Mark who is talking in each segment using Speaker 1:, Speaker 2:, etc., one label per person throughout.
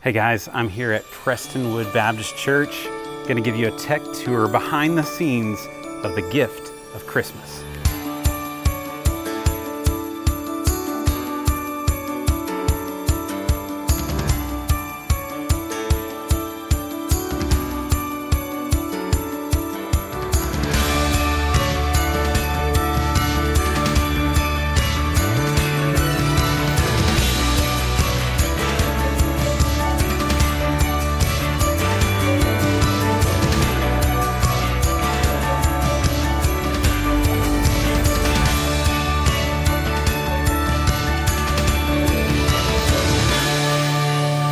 Speaker 1: Hey guys, I'm here at Prestonwood Baptist Church. Going to give you a tech tour behind the scenes of the gift of Christmas.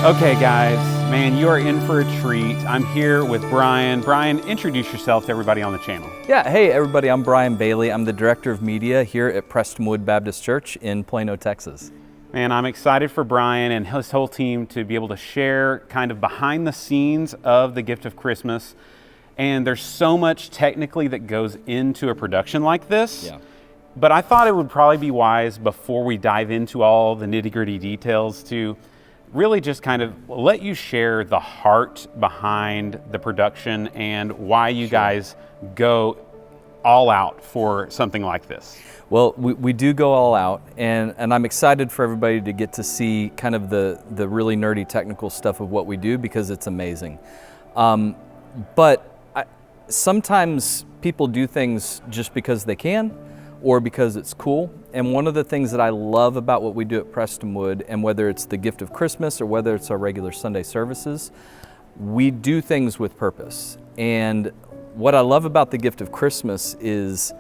Speaker 1: Okay guys, man, you are in for a treat. I'm here with Brian. Brian, introduce yourself to everybody on the channel.
Speaker 2: Yeah, hey everybody, I'm Brian Bailey. I'm the Director of Media here at Prestonwood Baptist Church in Plano, Texas.
Speaker 1: Man, I'm excited for Brian and his whole team to be able to share kind of behind the scenes of the gift of Christmas. And there's so much technically that goes into a production like this.
Speaker 2: Yeah.
Speaker 1: But I thought it would probably be wise before we dive into all the nitty-gritty details to really just kind of let you share the heart behind the production and why you guys go all out for something like this.
Speaker 2: Well, we do go all out, and I'm excited for everybody to get to see kind of the really nerdy technical stuff of what we do because it's amazing. Sometimes people do things just because they can or because it's cool. And one of the things that I love about what we do at Prestonwood, and whether it's the gift of Christmas or whether it's our regular Sunday services, we do things with purpose. And what I love about the gift of Christmas is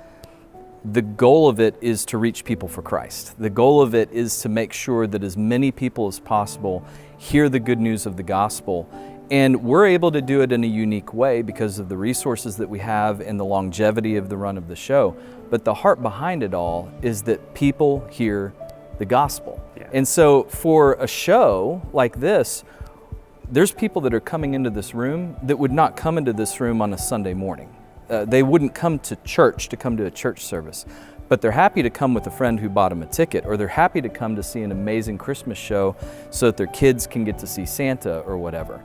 Speaker 2: the goal of it is to reach people for Christ. The goal of it is to make sure that as many people as possible hear the good news of the gospel. And we're able to do it in a unique way because of the resources that we have and the longevity of the run of the show. But the heart behind it all is that people hear the gospel.
Speaker 1: Yeah.
Speaker 2: And so for a show like this, there's people that are coming into this room that would not come into this room on a Sunday morning. They wouldn't come to church to come to a church service, but they're happy to come with a friend who bought them a ticket, or they're happy to come to see an amazing Christmas show so that their kids can get to see Santa or whatever.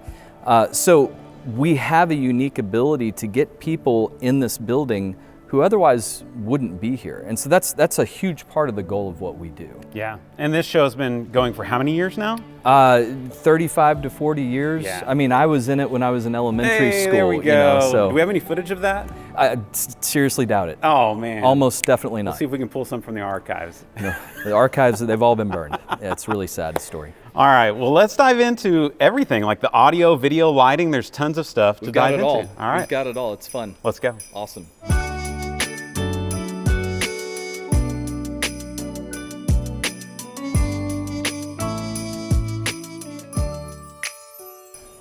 Speaker 2: So we have a unique ability to get people in this building who otherwise wouldn't be here. And so that's a huge part of the goal of what we do.
Speaker 1: Yeah, and this show's been going for how many years now?
Speaker 2: 35 to 40 years.
Speaker 1: Yeah.
Speaker 2: I mean, I was in it when I was in elementary school.
Speaker 1: There we go.
Speaker 2: You know, so
Speaker 1: Do we have any footage of that?
Speaker 2: I seriously doubt it.
Speaker 1: Oh man.
Speaker 2: Almost definitely not.
Speaker 1: Let's see if we can pull some from the archives.
Speaker 2: No, the archives, they've all been burned. Yeah, it's a really sad story.
Speaker 1: All right, well, let's dive into everything, like the audio, video, lighting. There's tons of stuff to dive into. All right.
Speaker 2: We've got it all. It's fun.
Speaker 1: Let's go.
Speaker 2: Awesome.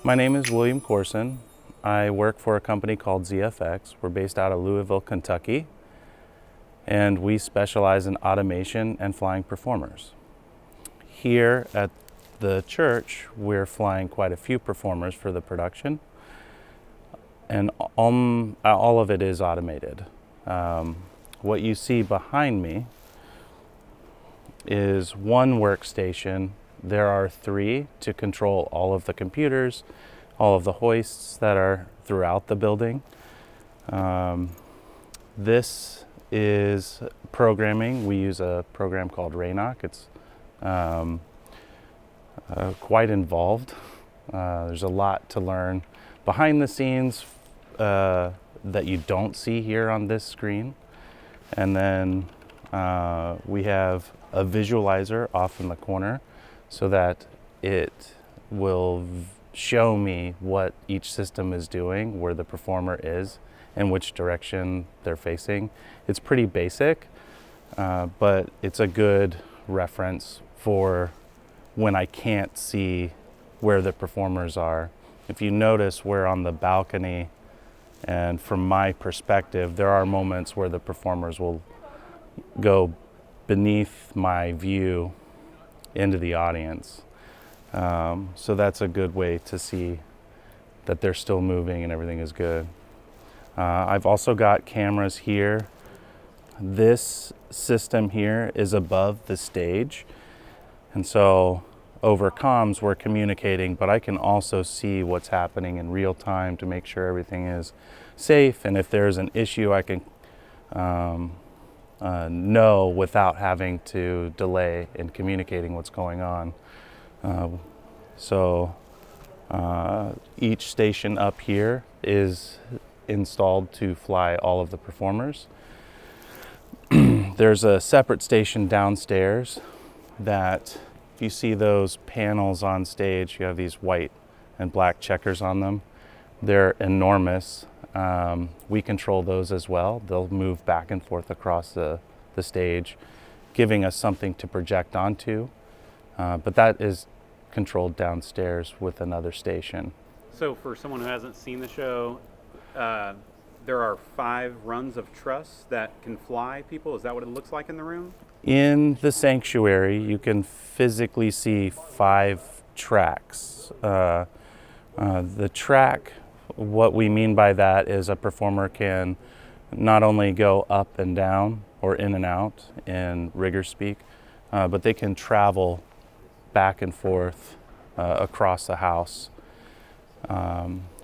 Speaker 3: My name is William Corson. I work for a company called ZFX. We're based out of Louisville, Kentucky, and we specialize in automation and flying performers. Here at the church, we're flying quite a few performers for the production, and all of it is automated. What you see behind me is one workstation. There are three to control all of the computers, all of the hoists that are throughout the building. This is programming. We use a program called Raynoc. It's quite involved. There's a lot to learn behind the scenes that you don't see here on this screen. And then we have a visualizer off in the corner so that it will show me what each system is doing, where the performer is, and which direction they're facing. It's pretty basic, but it's a good reference for when I can't see where the performers are. If you notice, we're on the balcony, and from my perspective, there are moments where the performers will go beneath my view into the audience. So that's a good way to see that they're still moving and everything is good. I've also got cameras here. This system here is above the stage. And so over comms we're communicating, but I can also see what's happening in real time to make sure everything is safe. And if there's an issue, I can know without having to delay in communicating what's going on. So each station up here is installed to fly all of the performers. There's a separate station downstairs that, if you see those panels on stage, you have these white and black checkers on them. They're enormous. We control those as well. They'll move back and forth across the stage, giving us something to project onto. But that is controlled downstairs with another station.
Speaker 1: So for someone who hasn't seen the show, there are 5 runs of truss that can fly people. Is that what it looks like in the room?
Speaker 3: In the sanctuary, you can physically see 5 tracks. The track, what we mean by that is a performer can not only go up and down or in and out in rigger speak, but they can travel back and forth across the house.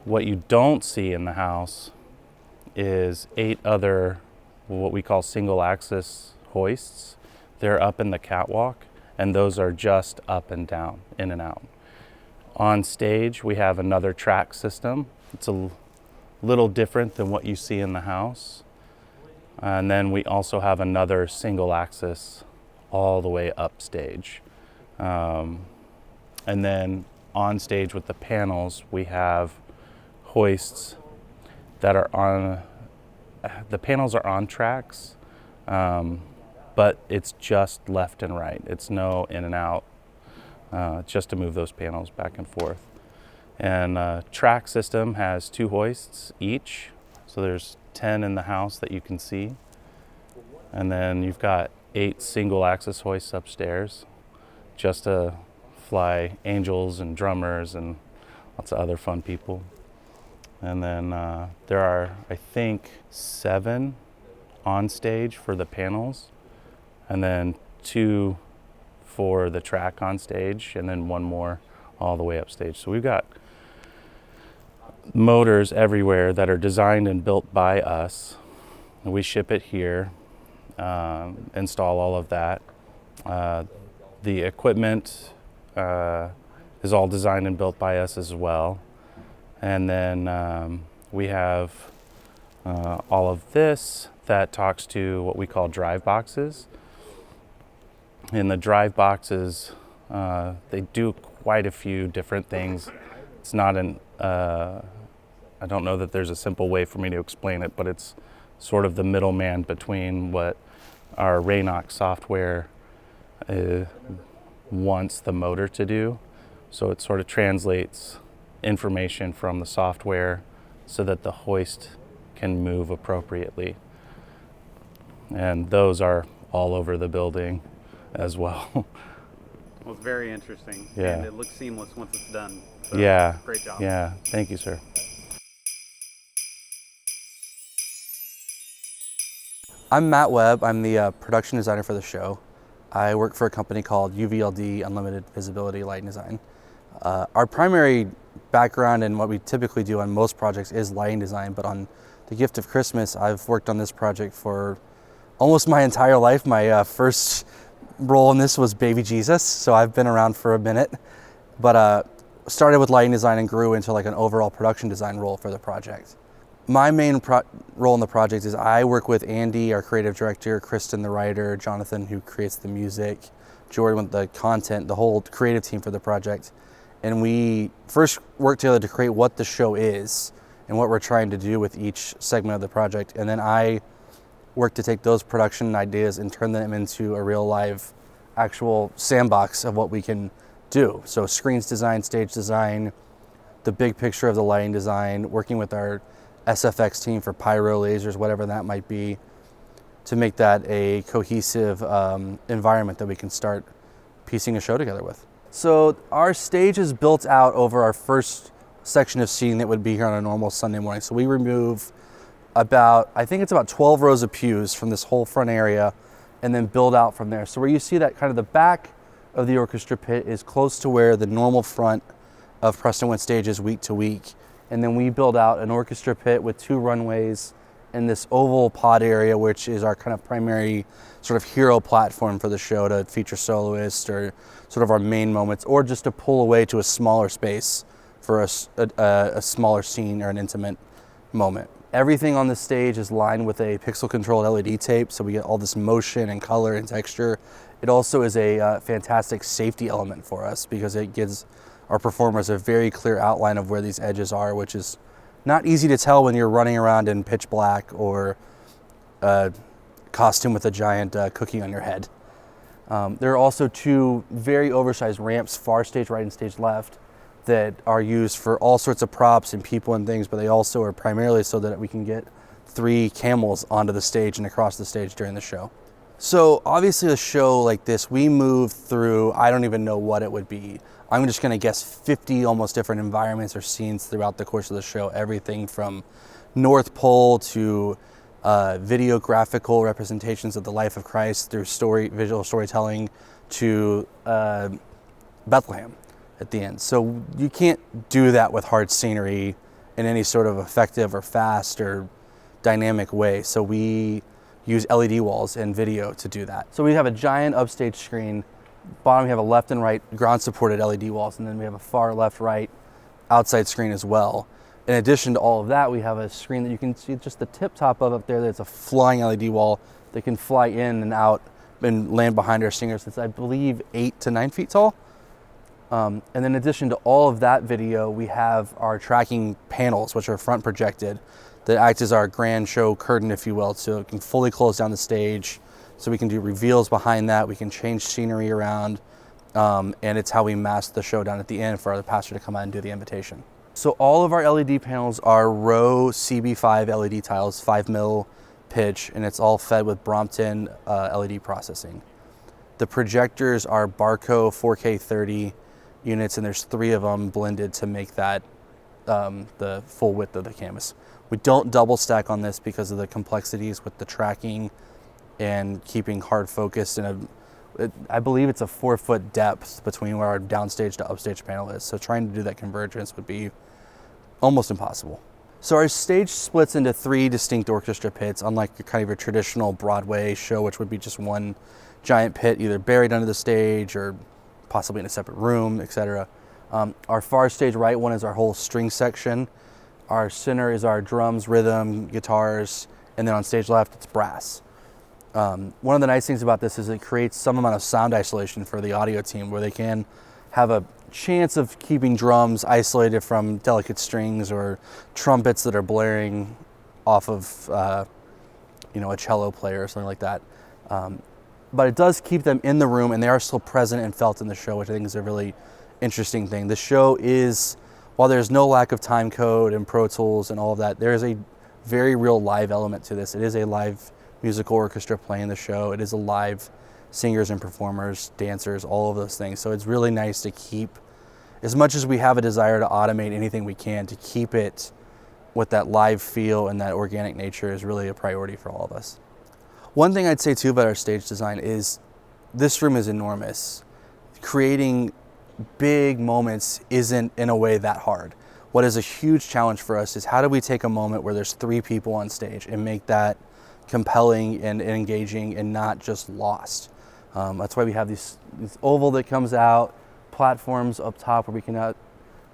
Speaker 3: What you don't see in the house is 8 other what we call single axis hoists. They're up in the catwalk, and those are just up and down, in and out. On stage, we have another track system. It's a little different than what you see in the house. And then we also have another single axis all the way up stage. And then on stage with the panels, we have hoists that are on, the panels are on tracks, but it's just left and right. It's no in and out, just to move those panels back and forth. And track system has 2 hoists each, so there's 10 in the house that you can see. And then you've got 8 single axis hoists upstairs, just to fly angels and drummers and lots of other fun people. And then there are, I think, 7 on stage for the panels, and then 2 for the track on stage, and then 1 more all the way up stage. So we've got motors everywhere that are designed and built by us. We ship it here, install all of that. The equipment is all designed and built by us as well. And then we have all of this that talks to what we call drive boxes. In the drive boxes, they do quite a few different things. It's not I don't know that there's a simple way for me to explain it, but it's sort of the middleman between what our Raynox software wants the motor to do. So it sort of translates information from the software so that the hoist can move appropriately. And those are all over the building as well.
Speaker 1: Well, it's very interesting.
Speaker 3: Yeah.
Speaker 1: And it looks seamless once it's done. So
Speaker 3: Yeah.
Speaker 1: Great job.
Speaker 3: Yeah. Thank you, sir.
Speaker 4: I'm Matt Webb. I'm the production designer for the show. I work for a company called UVLD Unlimited Visibility Lighting Design. Our primary background and what we typically do on most projects is lighting design, but on The Gift of Christmas, I've worked on this project for almost my entire life. My first role in this was Baby Jesus, so I've been around for a minute, but started with lighting design and grew into like an overall production design role for the project. My main role in the project is I work with Andy, our creative director, Kristen, the writer, Jonathan, who creates the music, Jordan with the content, the whole creative team for the project. And we first work together to create what the show is and what we're trying to do with each segment of the project. And then I work to take those production ideas and turn them into a real live actual sandbox of what we can do. So screens design, stage design, the big picture of the lighting design, working with our SFX team for pyro, lasers, whatever that might be, to make that a cohesive environment that we can start piecing a show together with. So our stage is built out over our first section of seating that would be here on a normal Sunday morning. So we remove I think it's about 12 rows of pews from this whole front area and then build out from there. So where you see that kind of the back of the orchestra pit is close to where the normal front of Prestonwood stage is week to week. And then we build out an orchestra pit with 2 runways and this oval pod area, which is our kind of primary sort of hero platform for the show to feature soloists or sort of our main moments, or just to pull away to a smaller space for a smaller scene or an intimate moment. Everything on the stage is lined with a pixel controlled LED tape, so we get all this motion and color and texture. It also is a fantastic safety element for us because it gives our performers a very clear outline of where these edges are, which is not easy to tell when you're running around in pitch black or a costume with a giant cookie on your head. There are also 2 very oversized ramps, far stage right and stage left, that are used for all sorts of props and people and things, but they also are primarily so that we can get 3 camels onto the stage and across the stage during the show. So obviously a show like this, we move through, I don't even know what it would be. I'm just gonna guess 50 almost different environments or scenes throughout the course of the show. Everything from North Pole to video graphical representations of the life of Christ through visual storytelling to Bethlehem at the end. So you can't do that with hard scenery in any sort of effective or fast or dynamic way. So we use LED walls and video to do that. So we have a giant upstage screen. Bottom we have a left and right ground supported LED walls, and then we have a far left right outside screen as well. In addition to all of that, we have a screen that you can see just the tip top of up there. That's a flying LED wall that can fly in and out and land behind our singers. It's, I believe, 8 to 9 feet tall. And then in addition to all of that video, we have our tracking panels, which are front projected, that act as our grand show curtain, if you will, so it can fully close down the stage. So we can do reveals behind that, we can change scenery around, and it's how we mask the show down at the end for the pastor to come out and do the invitation. So all of our LED panels are row CB5 LED tiles, 5 mil pitch, and it's all fed with Brompton LED processing. The projectors are Barco 4K 30 units, and there's 3 of them blended to make that the full width of the canvas. We don't double stack on this because of the complexities with the tracking and keeping hard focus in I believe it's a 4-foot depth between where our downstage to upstage panel is. So trying to do that convergence would be almost impossible. So our stage splits into 3 distinct orchestra pits, unlike your kind of your traditional Broadway show, which would be just one giant pit, either buried under the stage or possibly in a separate room, etc. Our far stage right one is our whole string section. Our center is our drums, rhythm, guitars, and then on stage left, it's brass. One of the nice things about this is it creates some amount of sound isolation for the audio team, where they can have a chance of keeping drums isolated from delicate strings or trumpets that are blaring off of a cello player or something like that. But it does keep them in the room, and they are still present and felt in the show, which I think is a really interesting thing. The show is, while there's no lack of time code and Pro Tools and all of that, there is a very real live element to this. It is a live musical orchestra playing the show. It is a live singers and performers, dancers, all of those things. So it's really nice to keep, as much as we have a desire to automate anything we can, to keep it with that live feel and that organic nature is really a priority for all of us. One thing I'd say too about our stage design is this room is enormous. Creating big moments isn't in a way that hard. What is a huge challenge for us is how do we take a moment where there's 3 people on stage and make that compelling and engaging and not just lost. That's why we have this oval that comes out, platforms up top where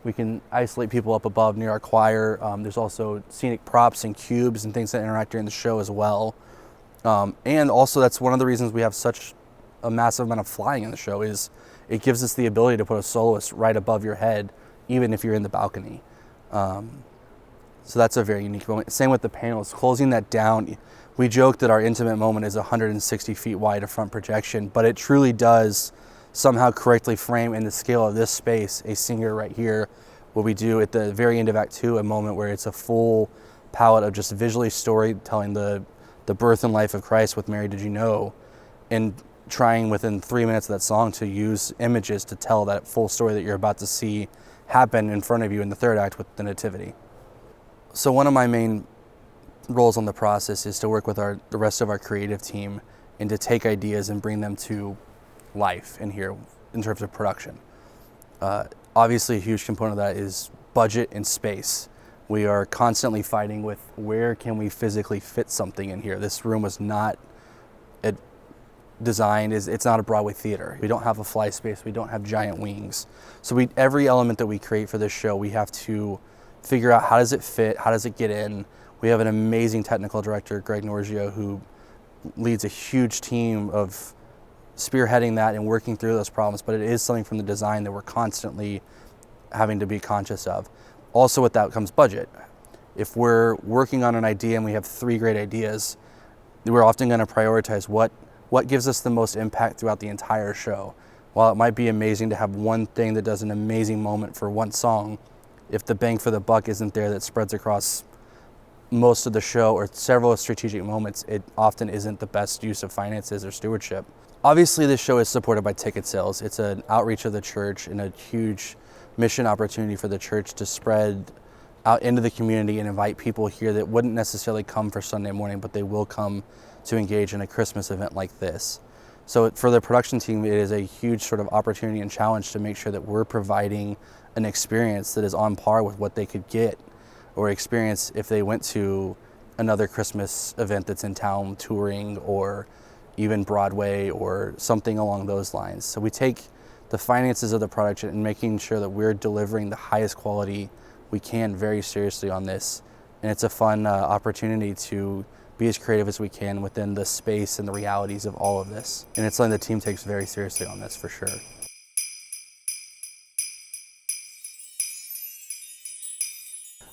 Speaker 4: we can isolate people up above near our choir. There's also scenic props and cubes and things that interact during the show as well. And also that's one of the reasons we have such a massive amount of flying in the show, is it gives us the ability to put a soloist right above your head, even if you're in the balcony. So that's a very unique moment. Same with the panels, closing that down. We joke that our intimate moment is 160 feet wide of front projection, but it truly does somehow correctly frame in the scale of this space a singer right here. What we do at the very end of Act 2, a moment where it's a full palette of just visually storytelling the birth and life of Christ with Mary Did You Know, and trying within 3 minutes of that song to use images to tell that full story that you're about to see happen in front of you in the third act with the Nativity. So one of my main roles on the process is to work with the rest of our creative team and to take ideas and bring them to life in here. in terms of production. Obviously, a huge component of that is budget and space. We are constantly fighting with where can we physically fit something in here. This room was not designed, it's not a Broadway theater. We don't have a fly space, we don't have giant wings. So every element that we create for this show, we have to figure out how does it fit, how does it get in. We have an amazing technical director, Greg Norgio, who leads a huge team of spearheading that and working through those problems, but it is something from the design that we're constantly having to be conscious of. Also with that comes budget. If we're working on an idea and we have 3 great ideas, we're often going to prioritize what gives us the most impact throughout the entire show. While it might be amazing to have one thing that does an amazing moment for one song, if the bang for the buck isn't there that spreads across most of the show or several strategic moments, it often isn't the best use of finances or stewardship. Obviously, this show is supported by ticket sales. It's an outreach of the church and a huge mission opportunity for the church to spread out into the community and invite people here that wouldn't necessarily come for Sunday morning, but they will come to engage in a Christmas event like this. So for the production team, it is a huge sort of opportunity and challenge to make sure that we're providing an experience that is on par with what they could get or experience if they went to another Christmas event that's in town touring or even Broadway or something along those lines. So we take the finances of the product and making sure that we're delivering the highest quality we can very seriously on this. And it's a fun opportunity to be as creative as we can within the space and the realities of all of this. And it's something the team takes very seriously on this for sure.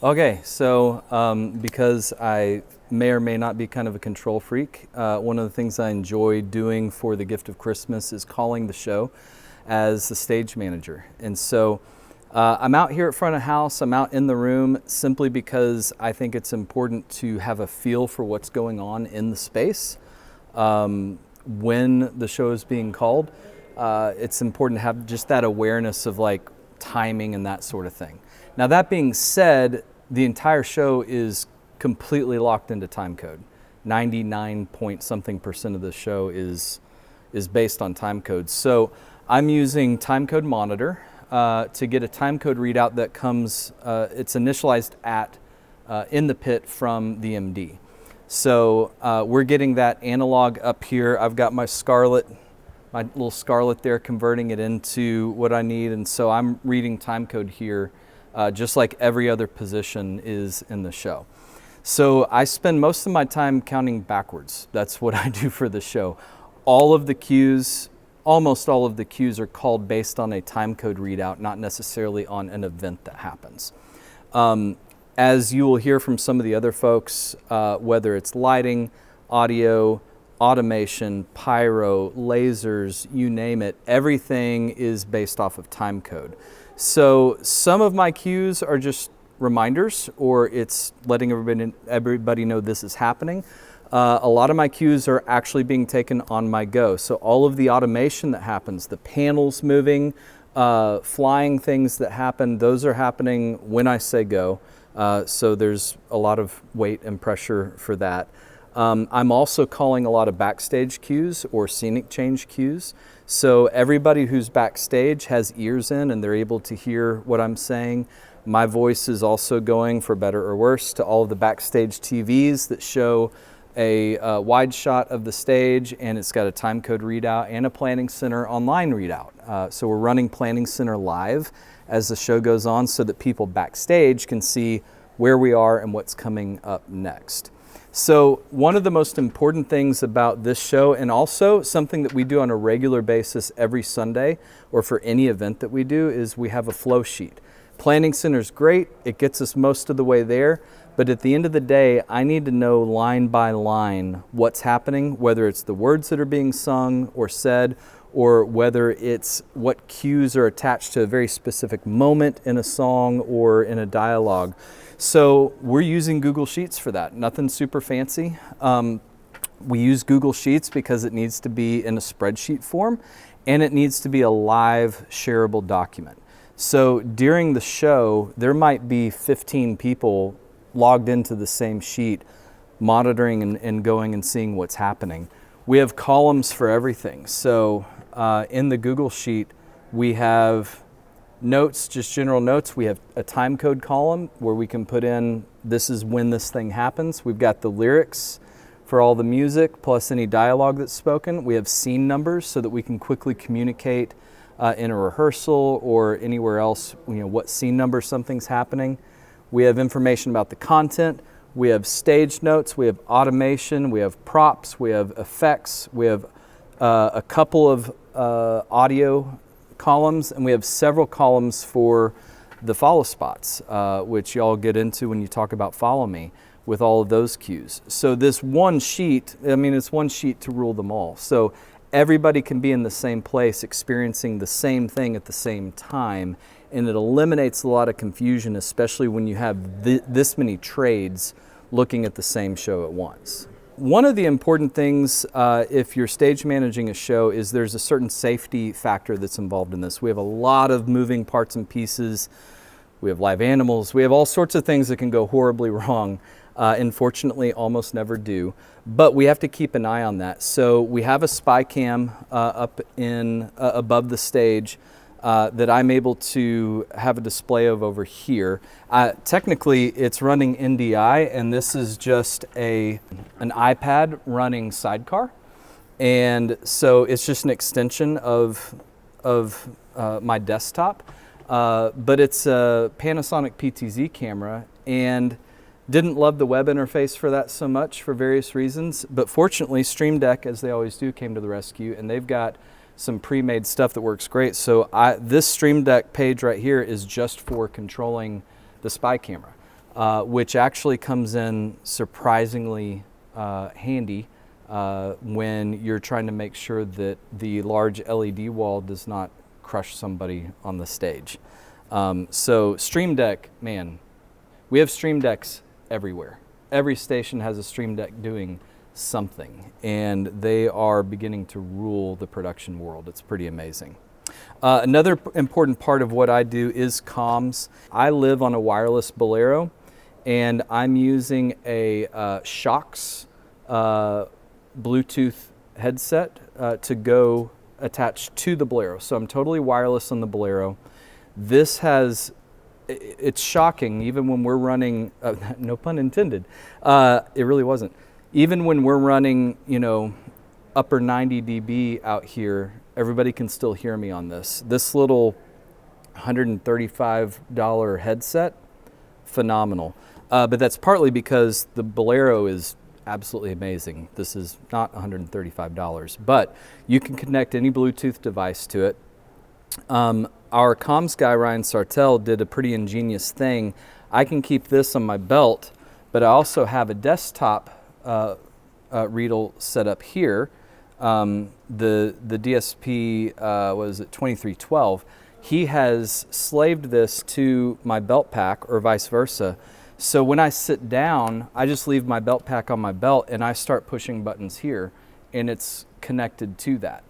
Speaker 2: Okay, so because I may or may not be kind of a control freak, one of the things I enjoy doing for the Gift of Christmas is calling the show as the stage manager. And so I'm out here at front of house, I'm out in the room simply because I think it's important to have a feel for what's going on in the space. When the show is being called, it's important to have just that awareness of like timing and that sort of thing. Now that being said, the entire show is completely locked into time code. 99 point something% of the show is based on time code. So I'm using time code monitor to get a time code readout that comes, it's initialized at in the pit from the MD. So we're getting that analog up here. I've got my little Scarlet there, converting it into what I need. And so I'm reading time code here, just like every other position is in the show. So I spend most of my time counting backwards. That's what I do for the show. Almost all of the cues are called based on a time code readout, not necessarily on an event that happens. As you will hear from some of the other folks, whether it's lighting, audio, automation, pyro, lasers, you name it, everything is based off of time code. So some of my cues are just reminders, or it's letting everybody know this is happening. A lot of my cues are actually being taken on my go. So all of the automation that happens, the panels moving, flying things that happen, those are happening when I say go. So there's a lot of weight and pressure for that. I'm also calling a lot of backstage cues or scenic change cues. So everybody who's backstage has ears in and they're able to hear what I'm saying. My voice is also going, for better or worse, to all of the backstage TVs that show a wide shot of the stage, and it's got a time code readout and a Planning Center online readout. So we're running Planning Center live as the show goes on so that people backstage can see where we are and what's coming up next. So one of the most important things about this show, and also something that we do on a regular basis every Sunday or for any event that we do, is we have a flow sheet. Planning Center's great, it gets us most of the way there, but at the end of the day, I need to know line by line what's happening, whether it's the words that are being sung or said, or whether it's what cues are attached to a very specific moment in a song or in a dialogue. So we're using Google Sheets for that. Nothing super fancy. We use Google Sheets because it needs to be in a spreadsheet form and it needs to be a live shareable document. So during the show, there might be 15 people logged into the same sheet, monitoring and going and seeing what's happening. We have columns for everything. So in the Google Sheet, We have notes, just general notes. We have a time code column where we can put in, this is when this thing happens. We've got the lyrics for all the music, plus any dialogue that's spoken. We have scene numbers so that we can quickly communicate in a rehearsal or anywhere else, what scene number something's happening. We have information about the content. We have stage notes, we have automation, we have props, we have effects, we have a couple of audio columns, and we have several columns for the follow spots, which y'all get into when you talk about Follow Me, with all of those cues. So this one sheet, it's one sheet to rule them all. So everybody can be in the same place experiencing the same thing at the same time, and it eliminates a lot of confusion, especially when you have this many trades looking at the same show at once. One of the important things if you're stage managing a show is there's a certain safety factor that's involved in this. We have a lot of moving parts and pieces. We have live animals. We have all sorts of things that can go horribly wrong. Unfortunately, almost never do. But we have to keep an eye on that. So we have a spy cam up in above the stage that I'm able to have a display of over here. Technically, it's running NDI, and this is just an iPad running Sidecar. And so it's just an extension of my desktop. But it's a Panasonic PTZ camera, and didn't love the web interface for that so much for various reasons. But fortunately, Stream Deck, as they always do, came to the rescue, and they've got some pre-made stuff that works great. So this Stream Deck page right here is just for controlling the spy camera, which actually comes in surprisingly handy when you're trying to make sure that the large LED wall does not crush somebody on the stage. So Stream Deck, man, we have Stream Decks everywhere. Every station has a Stream Deck doing something, and they are beginning to rule the production world. It's pretty amazing. Another important part of what I do is comms. I live on a wireless Bolero, and I'm using a Shox Bluetooth headset to go attached to the Bolero. So I'm totally wireless on the Bolero. It's shocking, even when we're running, no pun intended, it really wasn't. Even when we're running, upper 90 dB out here, everybody can still hear me on this. This little $135 headset, phenomenal. But that's partly because the Bolero is absolutely amazing. This is not $135, but you can connect any Bluetooth device to it. Our comms guy, Ryan Sartell, did a pretty ingenious thing. I can keep this on my belt, but I also have a desktop Riedel set up here. The DSP was at 2312. He has slaved this to my belt pack, or vice versa. So when I sit down, I just leave my belt pack on my belt and I start pushing buttons here, and it's connected to that.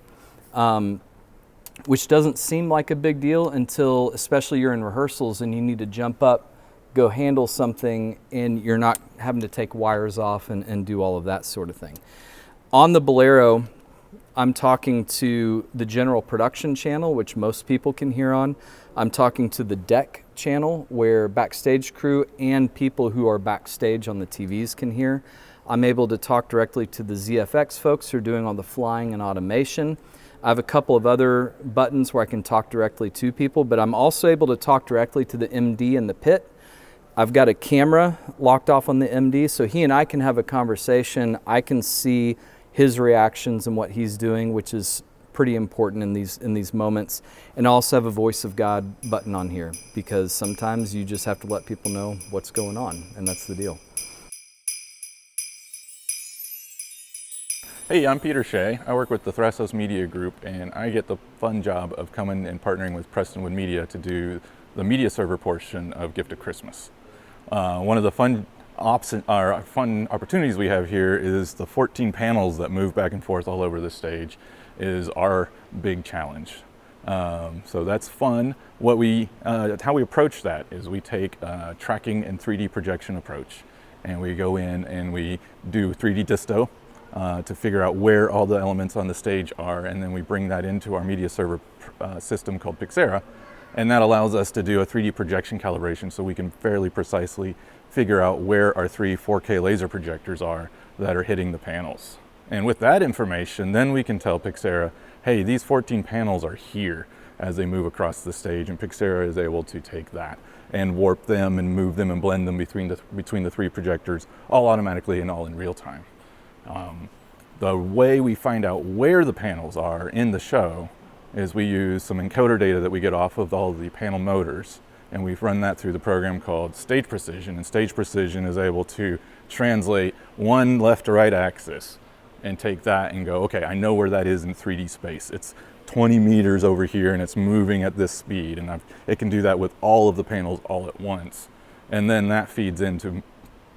Speaker 2: Which doesn't seem like a big deal until, especially you're in rehearsals and you need to jump up, go handle something, and you're not having to take wires off and do all of that sort of thing. On the Bolero, I'm talking to the general production channel, which most people can hear on. I'm talking to the deck channel, where backstage crew and people who are backstage on the TVs can hear. I'm able to talk directly to the ZFX folks who are doing all the flying and automation. I have a couple of other buttons where I can talk directly to people, but I'm also able to talk directly to the MD in the pit. I've got a camera locked off on the MD, so he and I can have a conversation. I can see his reactions and what he's doing, which is pretty important in these moments. And I also have a Voice of God button on here, because sometimes you just have to let people know what's going on, and that's the deal.
Speaker 5: Hey, I'm Peter Shea. I work with the Thressos Media Group, and I get the fun job of coming and partnering with Prestonwood Media to do the media server portion of Gift of Christmas. One of the fun opportunities we have here is the 14 panels that move back and forth all over the stage is our big challenge. So that's fun. How we approach that is we take a tracking and 3D projection approach, and we go in and we do 3D disto to figure out where all the elements on the stage are, and then we bring that into our media server system called Pixera, and that allows us to do a 3D projection calibration so we can fairly precisely figure out where our 4K laser projectors are that are hitting the panels. And with that information, then we can tell Pixera, hey, these 14 panels are here as they move across the stage, and Pixera is able to take that and warp them and move them and blend them between the 3 projectors, all automatically and all in real time. The way we find out where the panels are in the show is we use some encoder data that we get off of all of the panel motors, and we've run that through the program called Stage Precision, and Stage Precision is able to translate one left to right axis and take that and go, okay, I know where that is in 3D space. It's 20 meters over here and it's moving at this speed, and it can do that with all of the panels all at once. And then that feeds into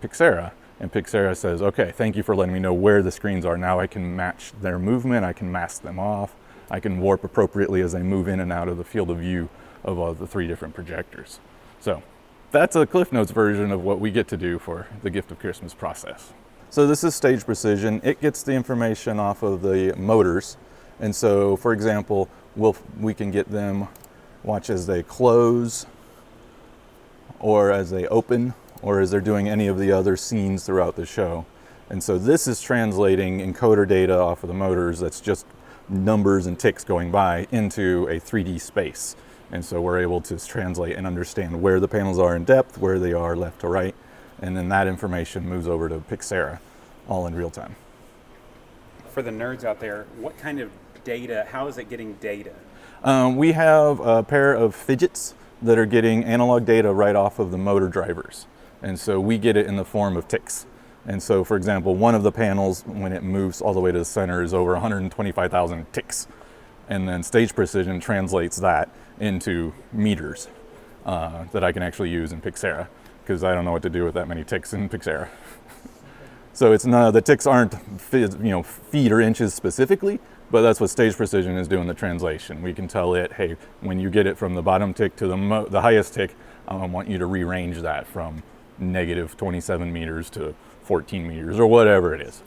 Speaker 5: Pixera, and Pixera says, okay, thank you for letting me know where the screens are. Now I can match their movement, I can mask them off, I can warp appropriately as they move in and out of the field of view of all the 3 different projectors. So that's a Cliff Notes version of what we get to do for the Gift of Christmas process. So this is Stage Precision. It gets the information off of the motors. And so, for example, we can get them watch as they close, or as they open, or as they're doing any of the other scenes throughout the show. And so this is translating encoder data off of the motors that's just numbers and ticks going by into a 3D space. And so we're able to translate and understand where the panels are in depth, where they are left to right, and then that information moves over to Pixera, all in real time.
Speaker 1: For the nerds out there, what kind of data, how is it getting data?
Speaker 5: We have a pair of fidgets that are getting analog data right off of the motor drivers. And so we get it in the form of ticks. And so, for example, one of the panels, when it moves all the way to the center, is over 125,000 ticks. And then Stage Precision translates that into meters that I can actually use in Pixera, because I don't know what to do with that many ticks in Pixera. So it's the ticks aren't feet or inches specifically, but that's what Stage Precision is doing the translation. We can tell it, hey, when you get it from the bottom tick to the highest tick, I want you to rearrange that from negative 27 meters to 14 meters or whatever it is.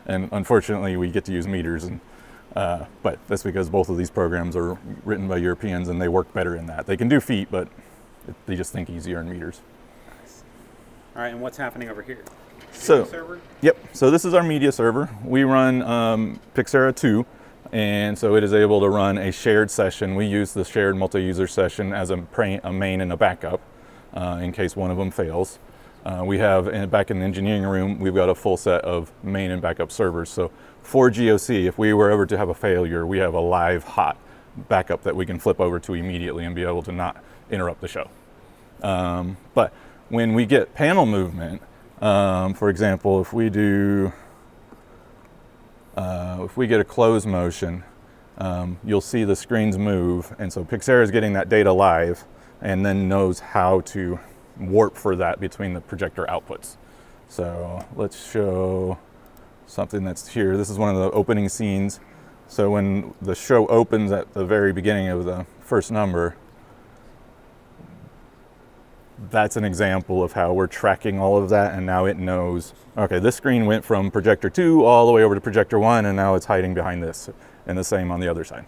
Speaker 5: And unfortunately, we get to use meters, but that's because both of these programs are written by Europeans and they work better in that. They can do feet, but they just think easier in meters.
Speaker 1: All right, and what's happening over here?
Speaker 5: So,
Speaker 1: server?
Speaker 5: Yep, so this is our media server. We run Pixera 2, and so it is able to run a shared session. We use the shared multi-user session as a main and a backup in case one of them fails. We have, back in the engineering room, we've got a full set of main and backup servers. So for GOC, if we were ever to have a failure, we have a live hot backup that we can flip over to immediately and be able to not interrupt the show. But when we get panel movement, for example, if we get a close motion, you'll see the screens move, and so Pixera is getting that data live and then knows how to warp for that between the projector outputs. So let's show something that's here. This is one of the opening scenes. So when the show opens at the very beginning of the first number, that's an example of how we're tracking all of that, and now it knows, okay, this screen went from projector 2 all the way over to projector 1, and now it's hiding behind this, and the same on the other side.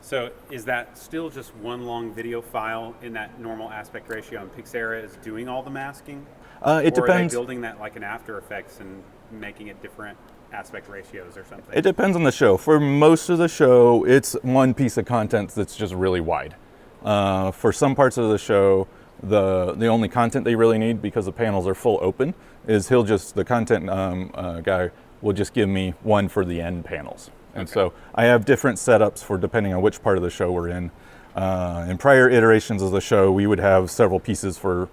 Speaker 1: So is that still just one long video file in that normal aspect ratio, and Pixera is doing all the masking?
Speaker 5: It depends.
Speaker 1: Or are they building that like in After Effects and making it different aspect ratios or something?
Speaker 5: It depends on the show. For most of the show, it's one piece of content that's just really wide. For some parts of the show, the only content they really need, because the panels are full open, is the content guy will just give me one for the end panels. And so I have different setups for depending on which part of the show we're in. In prior iterations of the show, we would have several pieces for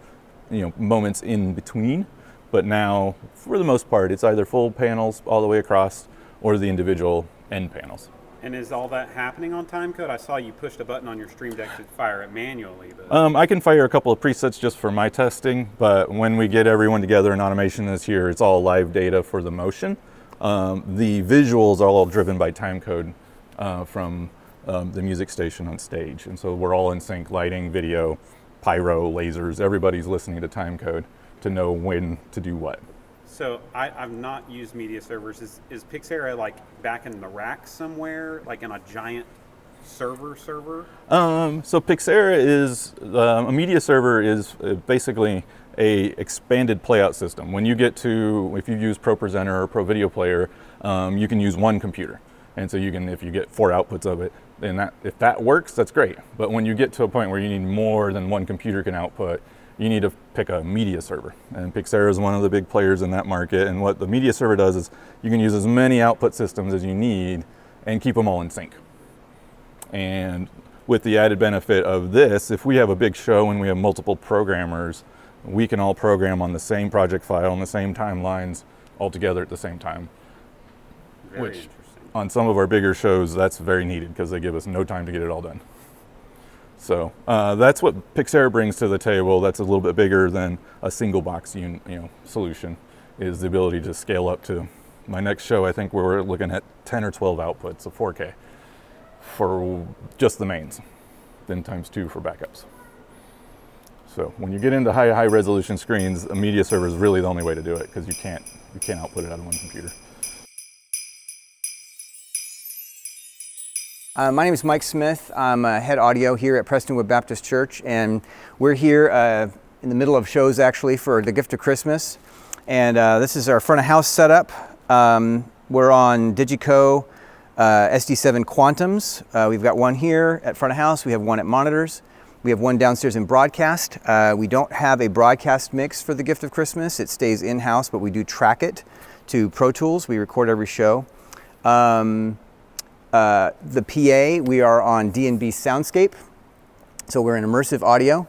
Speaker 5: moments in between. But now, for the most part, it's either full panels all the way across or the individual end panels.
Speaker 1: And is all that happening on timecode? I saw you pushed a button on your Stream Deck to fire it manually. But
Speaker 5: I can fire a couple of presets just for my testing, but when we get everyone together and automation is here, it's all live data for the motion. The visuals are all driven by timecode from the music station on stage. And so we're all in sync, lighting, video, pyro, lasers, everybody's listening to timecode to know when to do what.
Speaker 1: So I've not used media servers. Is Pixera like back in the rack somewhere, like in a giant server?
Speaker 5: So Pixera is, a media server is basically a expanded playout system. When you get to, if you use ProPresenter or Pro Video Player, you can use one computer. And so you can, if you get 4 outputs of it, then if that works, that's great. But when you get to a point where you need more than one computer can output, you need to pick a media server. And Pixera is one of the big players in that market. And what the media server does is you can use as many output systems as you need and keep them all in sync. And with the added benefit of this, if we have a big show and we have multiple programmers, we can all program on the same project file and the same timelines all together at the same time.
Speaker 1: Very
Speaker 5: Which
Speaker 1: interesting.
Speaker 5: on some of our bigger shows, that's very needed because they give us no time to get it all done. So that's what Pixera brings to the table. That's a little bit bigger than a single box solution, is the ability to scale up to my next show. I think we're looking at 10 or 12 outputs of 4K for just the mains, then ×2 for backups. So when you get into high resolution screens, a media server is really the only way to do it because you can't output it out of one computer.
Speaker 6: My name is Mike Smith. I'm head audio here at Prestonwood Baptist Church, and we're here in the middle of shows actually for the Gift of Christmas. And this is our front of house setup. We're on Digico SD7 Quantums. We've got one here at front of house. We have one at monitors. We have one downstairs in broadcast. We don't have a broadcast mix for the Gift of Christmas. It stays in-house, but we do track it to Pro Tools. We record every show. The PA, we are on D&B Soundscape, so we're in immersive audio.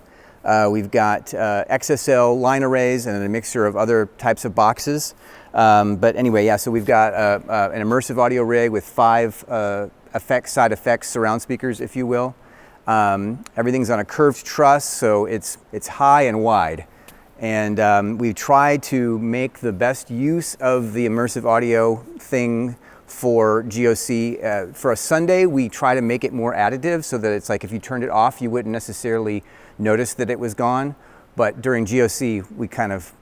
Speaker 6: We've got XSL line arrays and a mixture of other types of boxes. But anyway, yeah, so we've got an immersive audio rig with 5 side effects, surround speakers, if you will. Everything's on a curved truss, so it's high and wide. And we've tried to make the best use of the immersive audio thing for GOC. For a Sunday, we try to make it more additive so that it's like if you turned it off, you wouldn't necessarily notice that it was gone. But during GOC, we kind of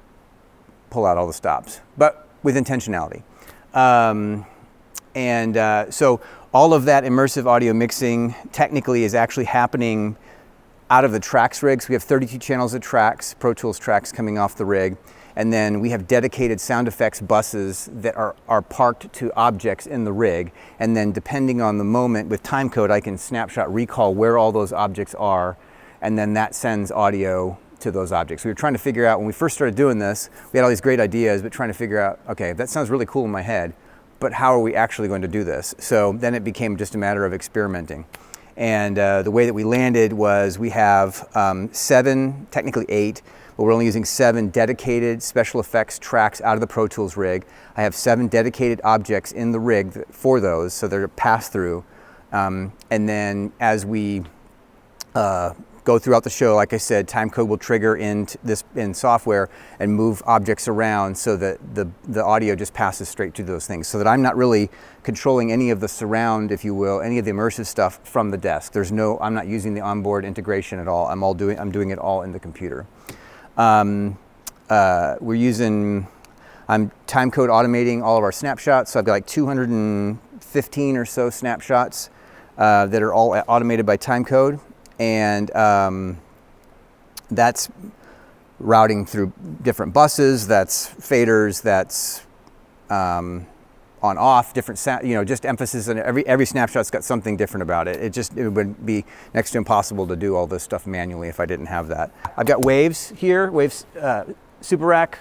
Speaker 6: pull out all the stops, but with intentionality. So all of that immersive audio mixing technically is actually happening out of the tracks rigs. We have 32 channels of tracks, Pro Tools tracks coming off the rig. And then we have dedicated sound effects buses that are parked to objects in the rig. And then depending on the moment with timecode, I can snapshot recall where all those objects are. And then that sends audio to those objects. We were trying to figure out, when we first started doing this, we had all these great ideas, but trying to figure out, okay, that sounds really cool in my head, but how are we actually going to do this? So then it became just a matter of experimenting. And the way that we landed was we have 7, technically 8, but we're only using 7 dedicated special effects tracks out of the Pro Tools rig. I have 7 dedicated objects in the rig for those, so they're pass-through. And then as we go throughout the show, like I said, timecode will trigger in software and move objects around so that the audio just passes straight to those things, so that I'm not really controlling any of the surround, if you will, any of the immersive stuff from the desk. I'm not using the onboard integration at all. I'm doing it all in the computer. I'm timecode automating all of our snapshots. So I've got like 215 or so snapshots that are all automated by timecode. And that's routing through different buses, that's faders, that's on off, different sound, just emphasis on every snapshot's got something different about it. It would be next to impossible to do all this stuff manually if I didn't have that. I've got Waves here, Waves Super Rack.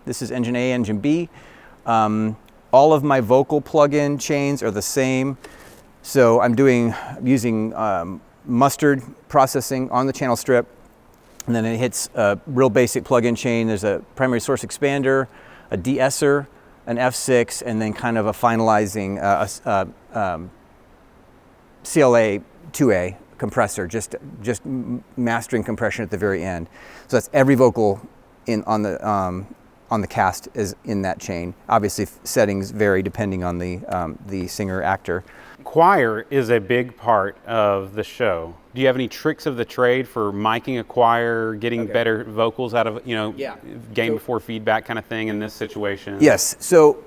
Speaker 6: This is engine A, engine B. All of my vocal plug-in chains are the same. So I'm using mustard processing on the channel strip, and then it hits a real basic plug-in chain. There's a primary source expander, a de-esser, an F6, and then kind of a finalizing CLA 2A compressor, just mastering compression at the very end. So that's every vocal on on the cast is in that chain. Obviously, settings vary depending on the singer actor.
Speaker 1: Choir is a big part of the show. Do you have any tricks of the trade for miking a choir, getting better vocals out of, game before feedback kind of thing in this situation?
Speaker 6: Yes. So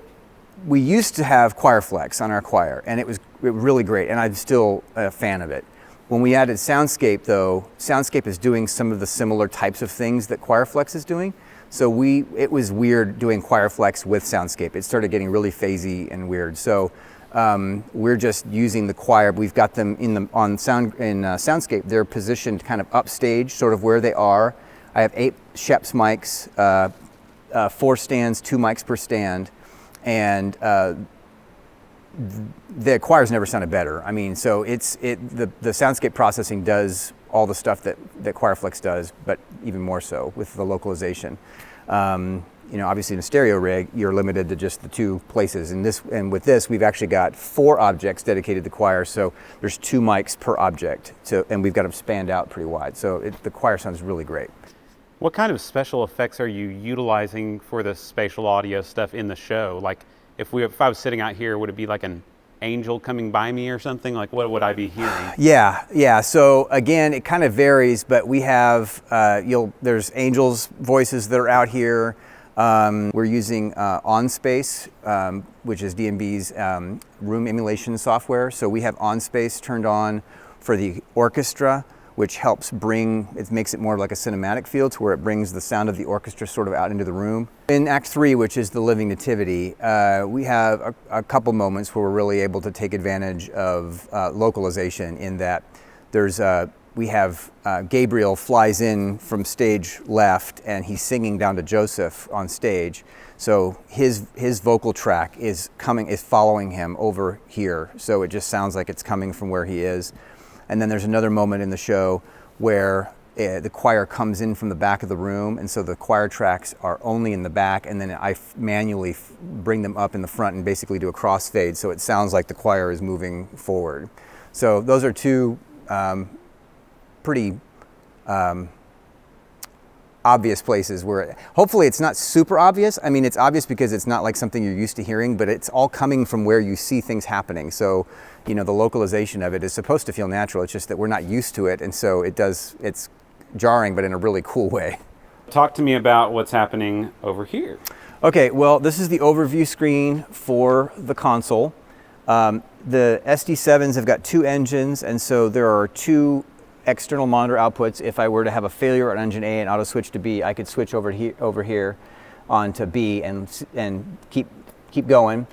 Speaker 6: we used to have choir flex on our choir, and it was really great, and I'm still a fan of it. When we added Soundscape, though, Soundscape is doing some of the similar types of things that choir flex is doing. So it was weird doing choir flex with Soundscape. It started getting really phasey and weird. So we're just using the choir. We've got them on Soundscape. They're positioned kind of upstage, sort of where they are. I have 8 Sheps mics, 4 stands, 2 mics per stand, and the choir's never sounded better. I mean, so the Soundscape processing does all the stuff that QuireFlex does, but even more so with the localization. Obviously in a stereo rig, you're limited to just the 2 places. And with this, we've actually got 4 objects dedicated to choir, so there's 2 mics per object, and we've got them spanned out pretty wide. So the choir sounds really great.
Speaker 1: What kind of special effects are you utilizing for the spatial audio stuff in the show? Like, if I was sitting out here, would it be like an angel coming by me or something? Like, what would I be hearing?
Speaker 6: Yeah. So again, it kind of varies, but we have there's angels' voices that are out here. We're using OnSpace, which is D&B's room emulation software. So we have OnSpace turned on for the orchestra, which makes it more like a cinematic feel, to where it brings the sound of the orchestra sort of out into the room. In Act 3, which is the Living Nativity, we have a couple moments where we're really able to take advantage of localization, in that we have Gabriel flies in from stage left, and he's singing down to Joseph on stage. So his vocal track is following him over here. So it just sounds like it's coming from where he is. And then there's another moment in the show where the choir comes in from the back of the room, and so the choir tracks are only in the back, and then I manually bring them up in the front and basically do a crossfade, so it sounds like the choir is moving forward. So those are 2 pretty obvious places where hopefully it's not super obvious. I mean, it's obvious because it's not like something you're used to hearing, but it's all coming from where you see things happening. So, the localization of it is supposed to feel natural. It's just that we're not used to it, and so it's jarring, but in a really cool way.
Speaker 1: Talk to me about what's happening over here.
Speaker 6: Okay, well, this is the overview screen for the console. The SD7s have got 2 engines, and so there are 2 external monitor outputs. If I were to have a failure on engine A and auto switch to B, I could switch over here onto B and keep going.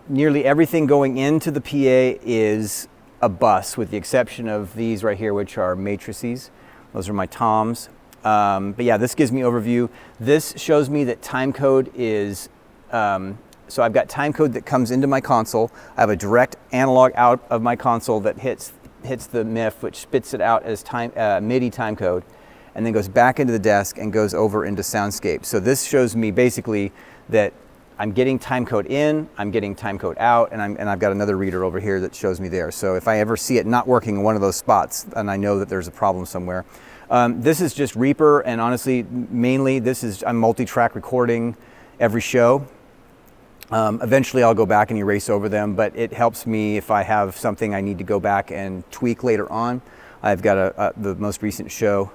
Speaker 6: Nearly everything going into the PA is a bus, with the exception of these right here, which are matrices. Those are my toms. But yeah, this gives me overview. This shows me that timecode is, so I've got timecode that comes into my console. I have a direct analog out of my console that hits the MIF, which spits it out as MIDI timecode, and then goes back into the desk and goes over into Soundscape. So this shows me basically that I'm getting timecode in, I'm getting timecode out, and I've got another reader over here that shows me there. So if I ever see it not working in one of those spots, and I know that there's a problem somewhere. This is just Reaper, and honestly, mainly I'm multi-track recording every show. Eventually I'll go back and erase over them, but it helps me if I have something I need to go back and tweak later on. I've got the most recent show.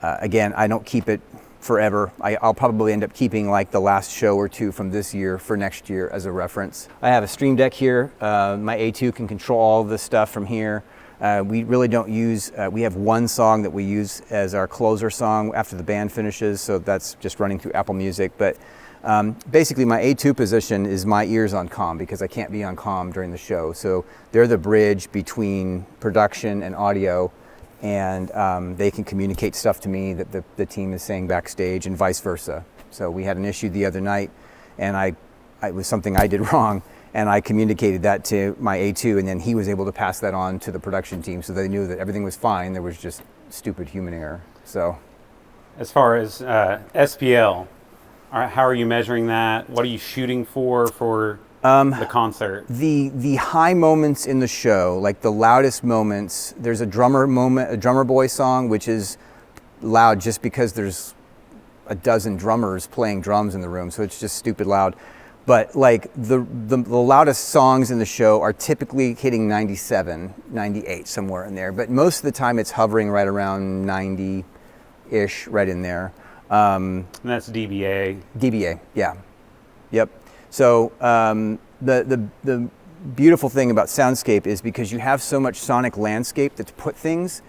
Speaker 6: Again, I don't keep it forever. I'll probably end up keeping like the last show or 2 from this year for next year as a reference. I have a Stream Deck here. My A2 can control all of this stuff from here. We really don't use, we have 1 song that we use as our closer song after the band finishes, so that's just running through Apple Music. But basically my A2 position is my ears on comm, because I can't be on comm during the show. So they're the bridge between production and audio, and they can communicate stuff to me that the team is saying backstage, and vice versa. So we had an issue the other night, and it was something I did wrong, and I communicated that to my A2, and then he was able to pass that on to the production team, so they knew that everything was fine. There was just stupid human error. So,
Speaker 1: as far as SPL, how are you measuring that? What are you shooting for the concert?
Speaker 6: The high moments in the show, like the loudest moments, there's a drummer boy song, which is loud just because there's a dozen drummers playing drums in the room, so it's just stupid loud. But like the loudest songs in the show are typically hitting 97, 98, somewhere in there. But most of the time it's hovering right around 90-ish, right in there.
Speaker 1: And that's DBA.
Speaker 6: DBA, yeah. Yep. So the beautiful thing about soundscape is because you have so much sonic landscape to put things,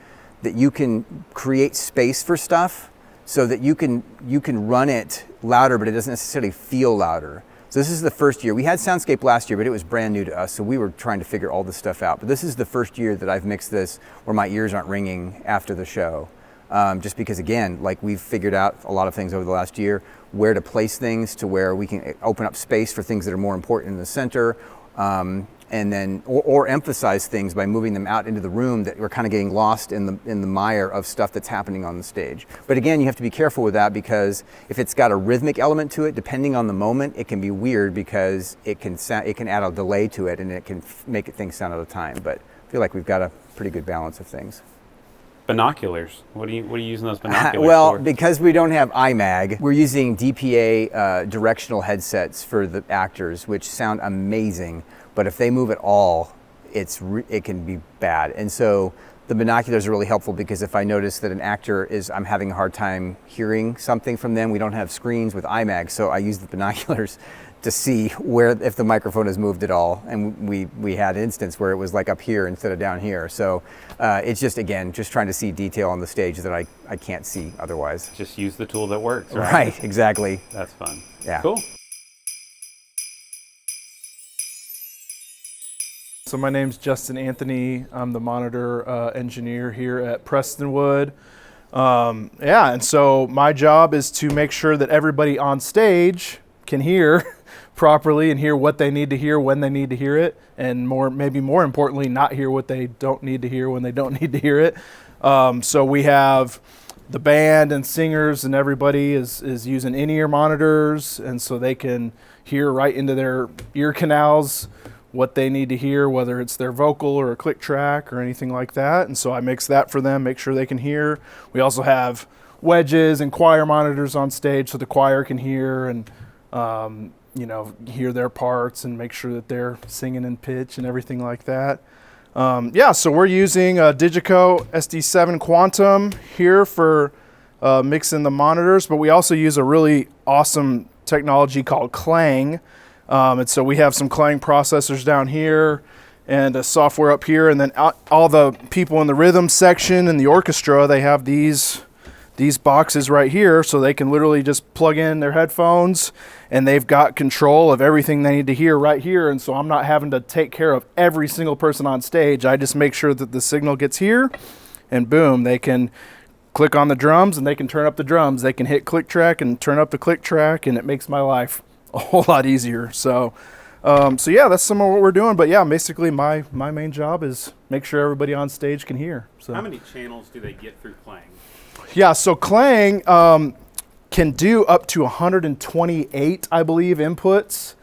Speaker 6: that you can create space for stuff so that you can run it louder, but it doesn't necessarily feel louder. So this is the first year. We had soundscape last year, but it was brand new to us, so we were trying to figure all this stuff out. But this is the first year that I've mixed this where my ears aren't ringing after the show. Just because, again, like we've figured out a lot of things over the last year, where to place things to where we can open up space for things that are more important in the center, and then or emphasize things by moving them out into the room that we're kind of getting lost in the mire of stuff that's happening on the stage. But again, you have to be careful with that, because if it's got a rhythmic element to it, depending on the moment, it can be weird because it can add a delay to it, and it can make things sound out of time. But I feel like we've got a pretty good balance of things.
Speaker 1: Binoculars. What are you using those binoculars
Speaker 6: well,
Speaker 1: for?
Speaker 6: because we don't have IMAG, we're using DPA directional headsets for the actors, which sound amazing. But if they move at all, it can be bad. And so the binoculars are really helpful, because if I notice that an actor I'm having a hard time hearing something from them, we don't have screens with IMAG, so I use the binoculars to see if the microphone has moved at all. And we had an instance where it was like up here instead of down here. So it's just, again, just trying to see detail on the stage that I can't see otherwise.
Speaker 1: Just use the tool that works, right?
Speaker 6: Right, exactly.
Speaker 1: That's fun.
Speaker 6: Yeah.
Speaker 1: Cool.
Speaker 7: So my name's Justin Anthony. I'm the monitor engineer here at Prestonwood. And so my job is to make sure that everybody on stage can hear properly and hear what they need to hear when they need to hear it, and maybe more importantly, not hear what they don't need to hear when they don't need to hear it. So we have the band and singers, and everybody is using in-ear monitors, and so they can hear right into their ear canals what they need to hear, whether it's their vocal or a click track or anything like that. And so I mix that for them, make sure they can hear. We also have wedges and choir monitors on stage so the choir can hear and hear their parts and make sure that they're singing in pitch and everything like that. So we're using a Digico SD7 Quantum here for mixing the monitors, but we also use a really awesome technology called Clang. And so we have some Clang processors down here and a software up here, and then all the people in the rhythm section and the orchestra, they have these boxes right here, so they can literally just plug in their headphones and they've got control of everything they need to hear right here. And so I'm not having to take care of every single person on stage. I just make sure that the signal gets here, and boom, they can click on the drums and they can turn up the drums. They can hit click track and turn up the click track, and it makes my life a whole lot easier. So yeah, that's some of what we're doing. But yeah, basically my main job is make sure everybody on stage can hear. So
Speaker 1: how many channels do they get through Clang?
Speaker 7: Yeah, so Clang can do up to 128, I believe, inputs.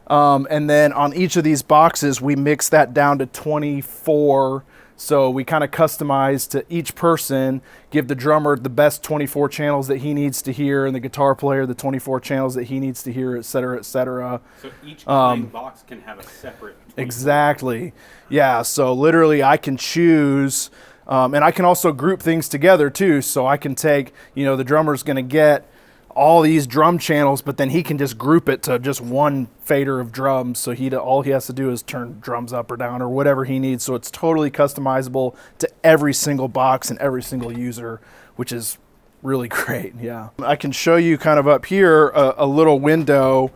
Speaker 7: And then on each of these boxes, we mix that down to 24. So we kind of customize to each person, give the drummer the best 24 channels that he needs to hear, and the guitar player the 24 channels that he needs to hear, et cetera, et cetera.
Speaker 1: So each Clang box can have a separate 24.
Speaker 7: Exactly. Yeah, so literally I can choose, and I can also group things together too. So I can take, the drummer's going to get all these drum channels, but then he can just group it to just one fader of drums. So all he has to do is turn drums up or down or whatever he needs. So it's totally customizable to every single box and every single user, which is really great. Yeah. I can show you kind of up here a little window.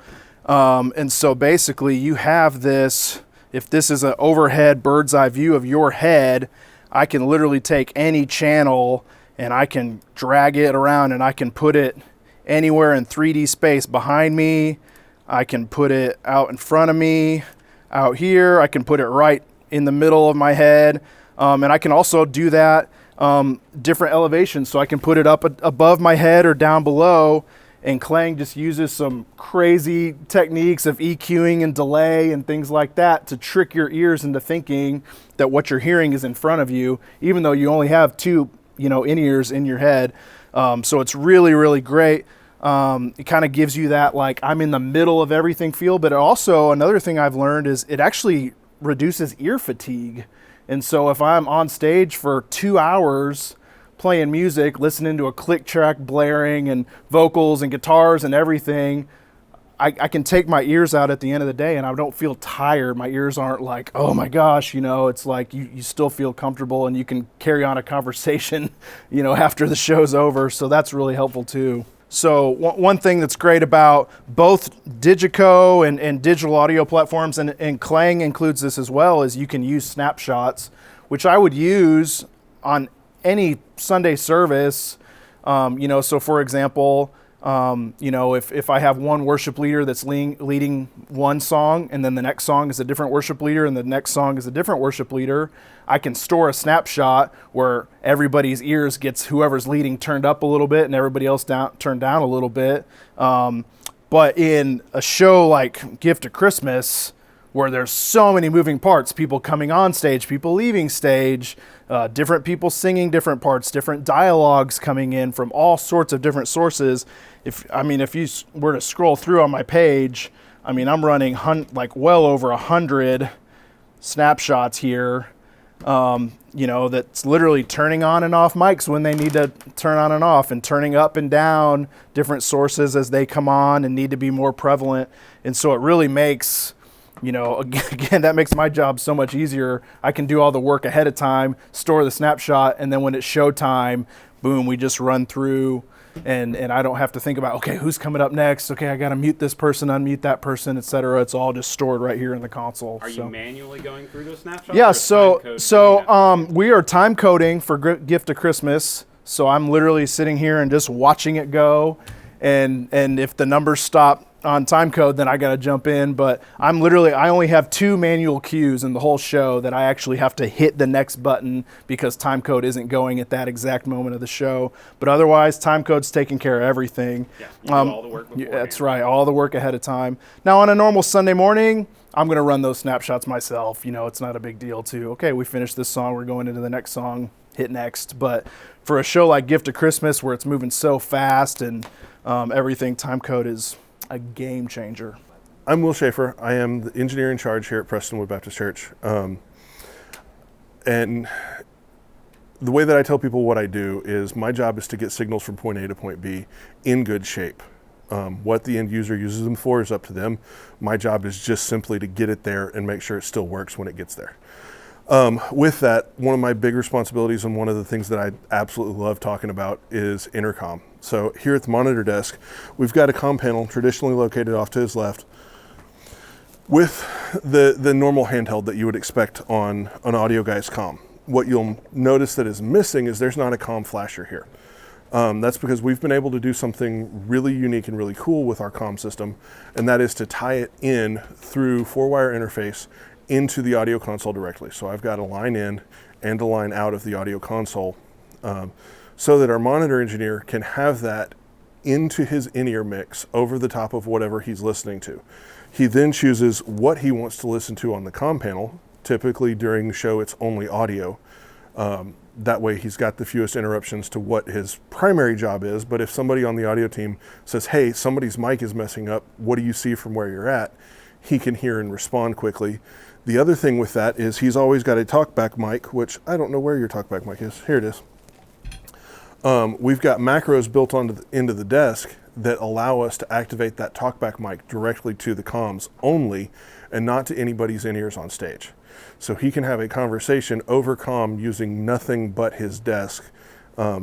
Speaker 7: And so basically you have this, if this is an overhead bird's eye view of your head, I can literally take any channel and I can drag it around and I can put it anywhere in 3D space behind me. I can put it out in front of me, out here. I can put it right in the middle of my head. And I can also do that different elevations. So I can put it up above my head or down below. And Clang just uses some crazy techniques of EQing and delay and things like that to trick your ears into thinking that what you're hearing is in front of you, even though you only have two, in-ears in your head. So it's really, really great. It kind of gives you that, like, I'm in the middle of everything feel, but also another thing I've learned is it actually reduces ear fatigue. And so if I'm on stage for 2 hours playing music, listening to a click track blaring and vocals and guitars and everything, I can take my ears out at the end of the day and I don't feel tired. My ears aren't like, oh my gosh, it's like you still feel comfortable and you can carry on a conversation, after the show's over. So that's really helpful too. So one thing that's great about both Digico and digital audio platforms, and Clang includes this as well, is you can use snapshots, which I would use on any Sunday service. So for example, if I have one worship leader that's leading one song, and then the next song is a different worship leader, and the next song is a different worship leader, I can store a snapshot where everybody's ears gets whoever's leading turned up a little bit and everybody else turned down a little bit. But in a show like Gift of Christmas, where there's so many moving parts, people coming on stage, people leaving stage, different people singing different parts, different dialogues coming in from all sorts of different sources. If you were to scroll through on my page, I'm running well over 100 snapshots here, that's literally turning on and off mics when they need to turn on and off, and turning up and down different sources as they come on and need to be more prevalent. And so it really makes, again, that makes my job so much easier. I can do all the work ahead of time, store the snapshot, and then when it's showtime, boom, we just run through, and I don't have to think about, okay, who's coming up next? Okay, I got to mute this person, unmute that person, etc. It's all just stored right here in the console.
Speaker 1: Are you manually going through those snapshots?
Speaker 7: Yeah, so we are time coding for Gift of Christmas. So I'm literally sitting here and just watching it go, and if the numbers stop on time code, then I got to jump in. But I only have 2 manual cues in the whole show that I actually have to hit the next button because time code isn't going at that exact moment of the show. But otherwise, time code's taking care of everything.
Speaker 1: Yeah, you do all the work beforehand.
Speaker 7: That's right, all the work ahead of time. Now on a normal Sunday morning, I'm going to run those snapshots myself. It's not a big deal too. Okay, we finished this song, we're going into the next song, hit next. But for a show like Gift of Christmas, where it's moving so fast and everything, time code is a game changer.
Speaker 8: I'm Will Schaefer. I am the engineer in charge here at Prestonwood Baptist Church. And the way that I tell people what I do is my job is to get signals from point A to point B in good shape. What the end user uses them for is up to them. My job is just simply to get it there and make sure it still works when it gets there. With that, one of my big responsibilities and one of the things that I absolutely love talking about is intercom. So here at the monitor desk, we've got a comm panel traditionally located off to his left with the normal handheld that you would expect on an audio guy's comm. What you'll notice that is missing is there's not a comm flasher here. That's because we've been able to do something really unique and really cool with our comm system, and that is to tie it in through 4-wire interface into the audio console directly. So I've got a line in and a line out of the audio console, so that our monitor engineer can have that into his in-ear mix over the top of whatever he's listening to. He then chooses what he wants to listen to on the comm panel. Typically during the show it's only audio. That way he's got the fewest interruptions to what his primary job is. But if somebody on the audio team says, hey, somebody's mic is messing up, what do you see from where you're at? He can hear and respond quickly. The other thing with that is he's always got a talkback mic, which I don't know where your talkback mic is. Here it is. We've got macros built into the desk that allow us to activate that talkback mic directly to the comms only, and not to anybody's in-ears on stage. So he can have a conversation over comm using nothing but his desk,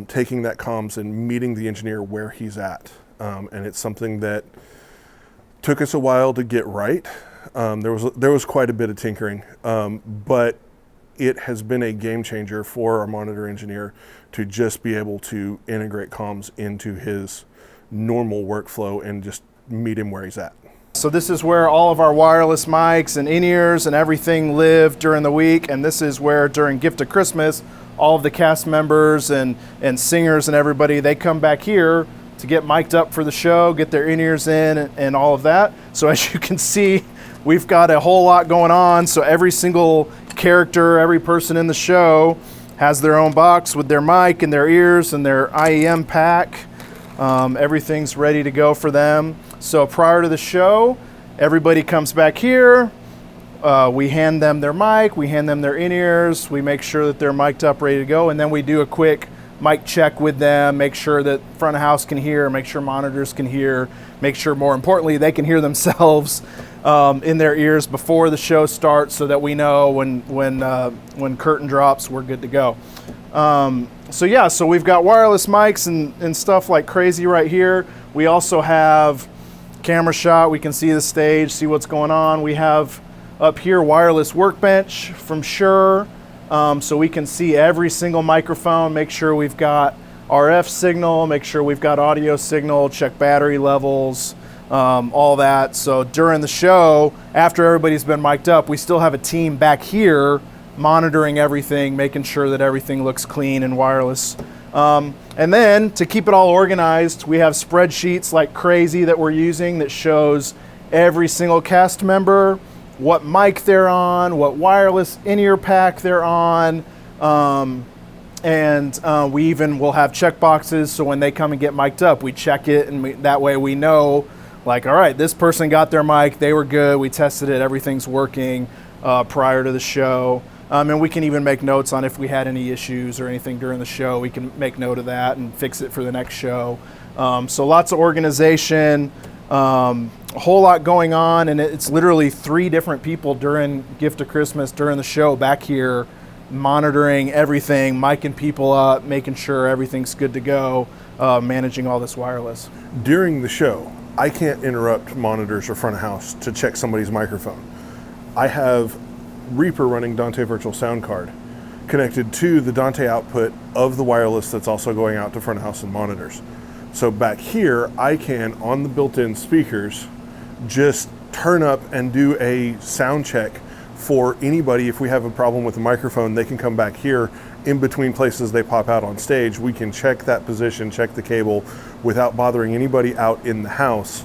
Speaker 8: taking that comms and meeting the engineer where he's at. And it's something that took us a while to get right. There was quite a bit of tinkering, but it has been a game changer for our monitor engineer to just be able to integrate comms into his normal workflow and just meet him where he's at.
Speaker 7: So this is where all of our wireless mics and in-ears and everything live during the week, and this is where during Gift of Christmas, all of the cast members and singers and everybody, they come back here to get mic'd up for the show, get their in-ears in and all of that. So as you can see, we've got a whole lot going on. So every single character, every person in the show has their own box with their mic and their ears and their IEM pack. Everything's ready to go for them. So prior to the show, everybody comes back here. We hand them their mic, we hand them their in-ears, we make sure that they're mic'd up, ready to go, and then we do a quick mic check with them, make sure that front of house can hear, make sure monitors can hear, make sure, more importantly, they can hear themselves in their ears before the show starts, so that we know when curtain drops, we're good to go. So we've got wireless mics and stuff like crazy right here. We also have camera shot, we can see the stage, see what's going on. We have up here wireless workbench from Shure, so we can see every single microphone, make sure we've got RF signal, make sure we've got audio signal, check battery levels, all that. So during the show, after everybody's been mic'd up, we still have a team back here monitoring everything, making sure that everything looks clean and wireless. And then to keep it all organized, we have spreadsheets like crazy that we're using that shows every single cast member, what mic they're on, what wireless in-ear pack they're on, and we even will have check boxes, so when they come and get mic'd up, we check it, and that way we know, like, all right, this person got their mic, they were good, we tested it, everything's working prior to the show. And we can even make notes on if we had any issues or anything during the show. We can make note of that and fix it for the next show. So lots of organization, a whole lot going on, and it's literally 3 different people during Gift of Christmas, during the show, back here, monitoring everything, micing people up, making sure everything's good to go, managing all this wireless.
Speaker 8: During the show, I can't interrupt monitors or front of house to check somebody's microphone. I have Reaper running Dante Virtual Sound Card connected to the Dante output of the wireless that's also going out to front of house and monitors. So back here, I can, on the built-in speakers, just turn up and do a sound check for anybody. If we have a problem with the microphone, they can come back here in between places they pop out on stage. We can check that position, check the cable without bothering anybody out in the house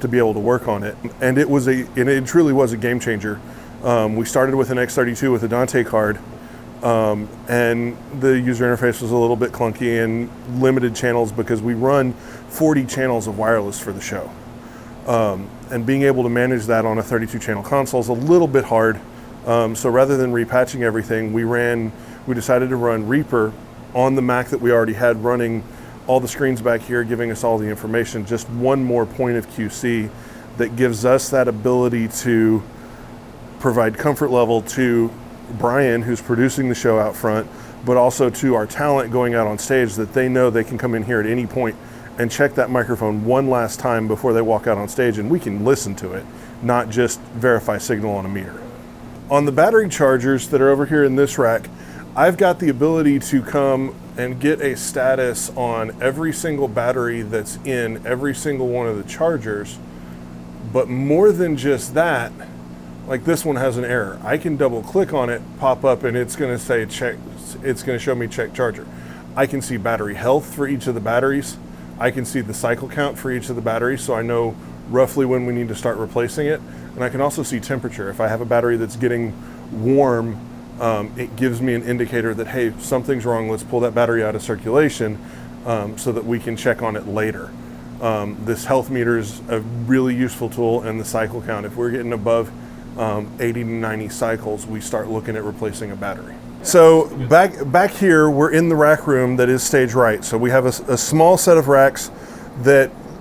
Speaker 8: to be able to work on it. And it truly was a game changer. We started with an X32 with a Dante card, and the user interface was a little bit clunky and limited channels because we run 40 channels of wireless for the show. And being able to manage that on a 32 channel console is a little bit hard. So rather than repatching everything, we decided to run Reaper on the Mac that we already had, running all the screens back here, giving us all the information. Just one more point of QC that gives us that ability to provide comfort level to Brian, who's producing the show out front, but also to our talent going out on stage, that they know they can come in here at any point and check that microphone one last time before they walk out on stage, and we can listen to it, not just verify signal on a meter. On the battery chargers that are over here in this rack, I've got the ability to come and get a status on every single battery that's in every single one of the chargers. But more than just that, like this one has an error. I can double click on it, pop up, and it's gonna say check, it's gonna show me check charger. I can see battery health for each of the batteries. I can see the cycle count for each of the batteries, so I know roughly when we need to start replacing it. And I can also see temperature. If I have a battery that's getting warm, it gives me an indicator that, hey, something's wrong, let's pull that battery out of circulation so that we can check on it later. This health meter is a really useful tool, and the cycle count. If we're getting above 80 to 90 cycles, we start looking at replacing a battery. So back here, we're in the rack room that is stage right. So we have a small set of racks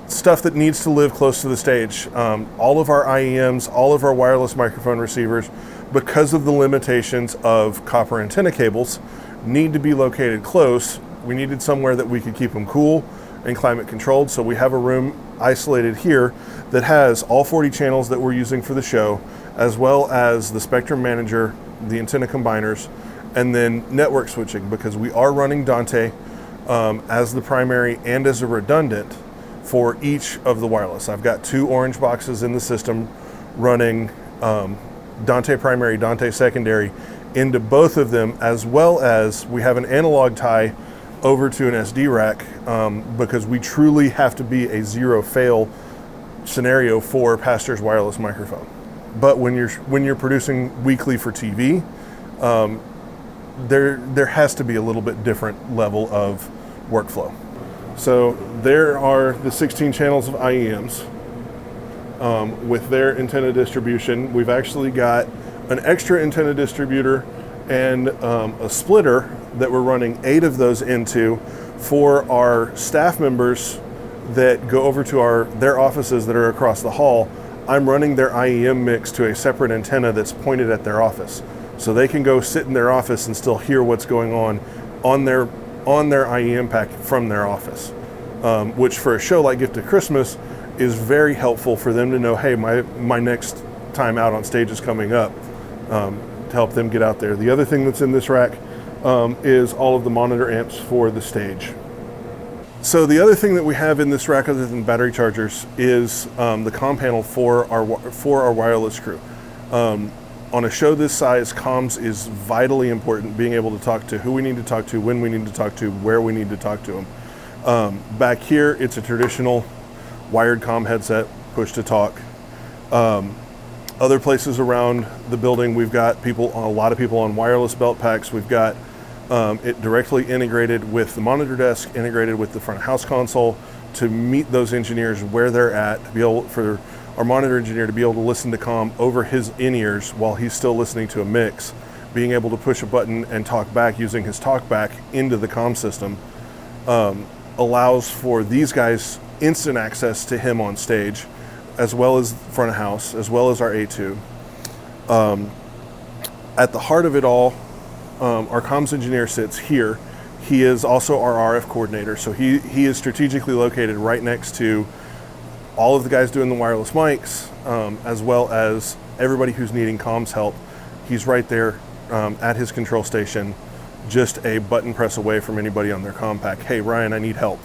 Speaker 8: stuff that needs to live close to the stage. All of our IEMs, all of our wireless microphone receivers, because of the limitations of copper antenna cables, need to be located close. We needed somewhere that we could keep them cool and climate controlled. So we have a room isolated here that has all 40 channels that we're using for the show, as well as the spectrum manager, the antenna combiners, and then network switching, because we are running Dante as the primary and as a redundant for each of the wireless. I've got 2 orange boxes in the system running Dante primary, Dante secondary into both of them, as well as we have an analog tie over to an SD rack because we truly have to be a zero fail scenario for Pastor's wireless microphone. But when you're producing weekly for TV, there has to be a little bit different level of workflow. So there are the 16 channels of IEMs with their antenna distribution. We've actually got an extra antenna distributor and a splitter that we're running 8 of those into for our staff members that go over to their offices that are across the hall. I'm running their IEM mix to a separate antenna that's pointed at their office. So they can go sit in their office and still hear what's going on their IEM pack from their office, which for a show like Gift of Christmas is very helpful for them to know, hey, my next time out on stage is coming up, to help them get out there. The other thing that's in this rack is all of the monitor amps for the stage. So the other thing that we have in this rack other than battery chargers is the comm panel for our wireless crew. On a show this size, comms is vitally important, being able to talk to who we need to talk to, when we need to talk to, where we need to talk to them. Back here, it's a traditional wired comm headset, push to talk. Other places around the building, we've got a lot of people on wireless belt packs. We've got it directly integrated with the monitor desk, integrated with the front of house console to meet those engineers where they're at, to be able for our monitor engineer to be able to listen to comm over his in-ears while he's still listening to a mix, being able to push a button and talk back using his talkback into the comm system, allows for these guys instant access to him on stage, as well as front of house, as well as our A2. At the heart of it all, our comms engineer sits here. He is also our RF coordinator, so he is strategically located right next to all of the guys doing the wireless mics, as well as everybody who's needing comms help. He's right there at his control station, just a button press away from anybody on their comm pack. Hey, Ryan, I need help.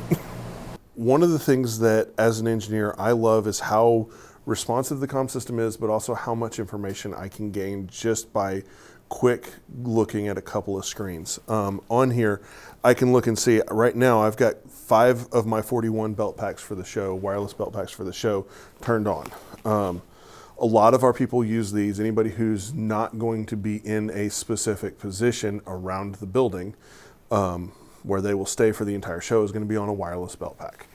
Speaker 8: One of the things that, as an engineer, I love is how responsive the comm system is, but also how much information I can gain just by quick looking at a couple of screens. On here, I can look and see, right now I've got 5 of my 41 belt packs for the show, wireless belt packs for the show, turned on. A lot of our people use these. Anybody who's not going to be in a specific position around the building, where they will stay for the entire show, is going to be on a wireless belt pack.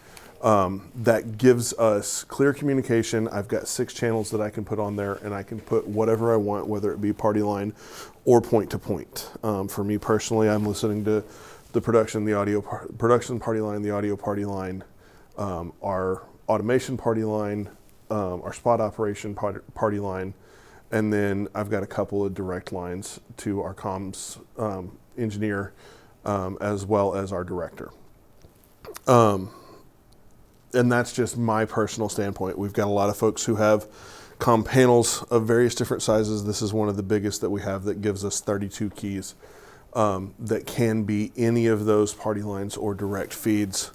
Speaker 8: That gives us clear communication. I've got 6 channels that I can put on there, and I can put whatever I want, whether it be party line or point to point. For me personally, I'm listening to the production, the audio production party line, the audio party line, our automation party line, our spot operation party line, and then I've got a couple of direct lines to our comms engineer, as well as our director. And that's just my personal standpoint. We've got a lot of folks who have comm panels of various different sizes. This is one of the biggest that we have that gives us 32 keys that can be any of those party lines or direct feeds.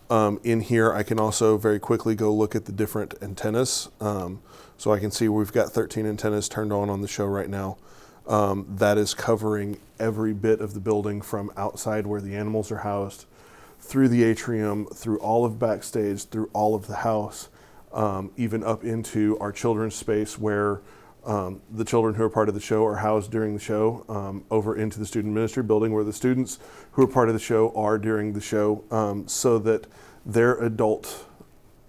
Speaker 8: In here, I can also very quickly go look at the different antennas. So I can see we've got 13 antennas turned on the show right now. That is covering every bit of the building from outside where the animals are housed, through the atrium, through all of backstage, through all of the house, even up into our children's space where the children who are part of the show are housed during the show, over into the student ministry building where the students who are part of the show are during the show, so that their adult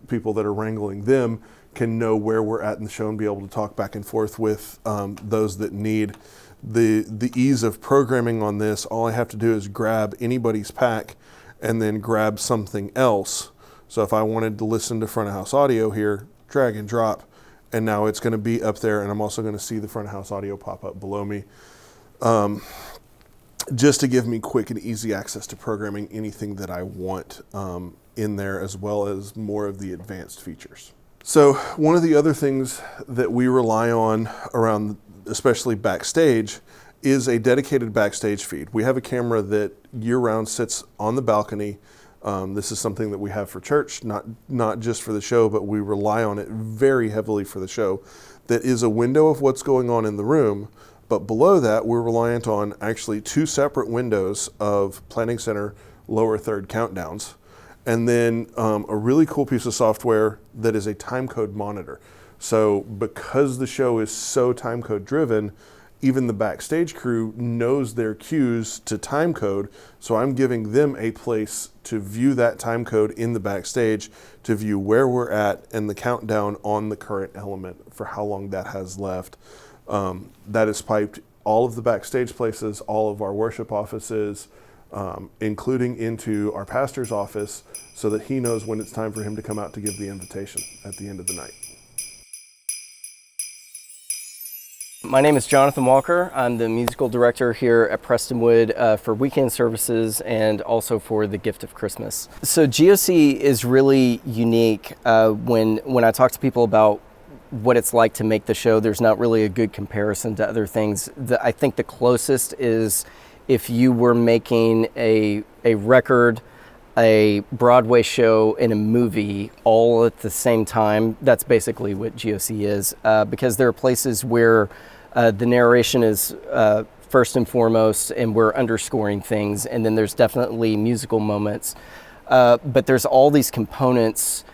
Speaker 8: people that are wrangling them can know where we're at in the show and be able to talk back and forth with those that need. The ease of programming on this, all I have to do is grab anybody's pack and then grab something else. So if I wanted to listen to front of house audio here, drag and drop, and now it's going to be up there, and I'm also going to see the front of house audio pop up below me, just to give me quick and easy access to programming anything that I want in there, as well as more of the advanced features. So one of the other things that we rely on around, especially backstage, is a dedicated backstage feed. We have a camera that year-round sits on the balcony. This is something that we have for church, not just for the show, but we rely on it very heavily for the show. That is a window of what's going on in the room, but below that, we're reliant on actually 2 separate windows of planning center lower third countdowns, and then a really cool piece of software that is a time code monitor. So because the show is so time code driven, even the backstage crew knows their cues to time code. So I'm giving them a place to view that time code in the backstage, to view where we're at and the countdown on the current element for how long that has left. That is piped all of the backstage places, all of our worship offices, including into our pastor's office, so that he knows when it's time for him to come out to give the invitation at the end of the night.
Speaker 9: My name is Jonathan Walker. I'm the musical director here at Prestonwood for weekend services and also for the Gift of Christmas. So GOC is really unique. When I talk to people about what it's like to make the show, there's not really a good comparison to other things. I think the closest is if you were making a record, a Broadway show, and a movie all at the same time. That's basically what GOC is, because there are places where the narration is first and foremost, and we're underscoring things, and then there's definitely musical moments. But there's all these components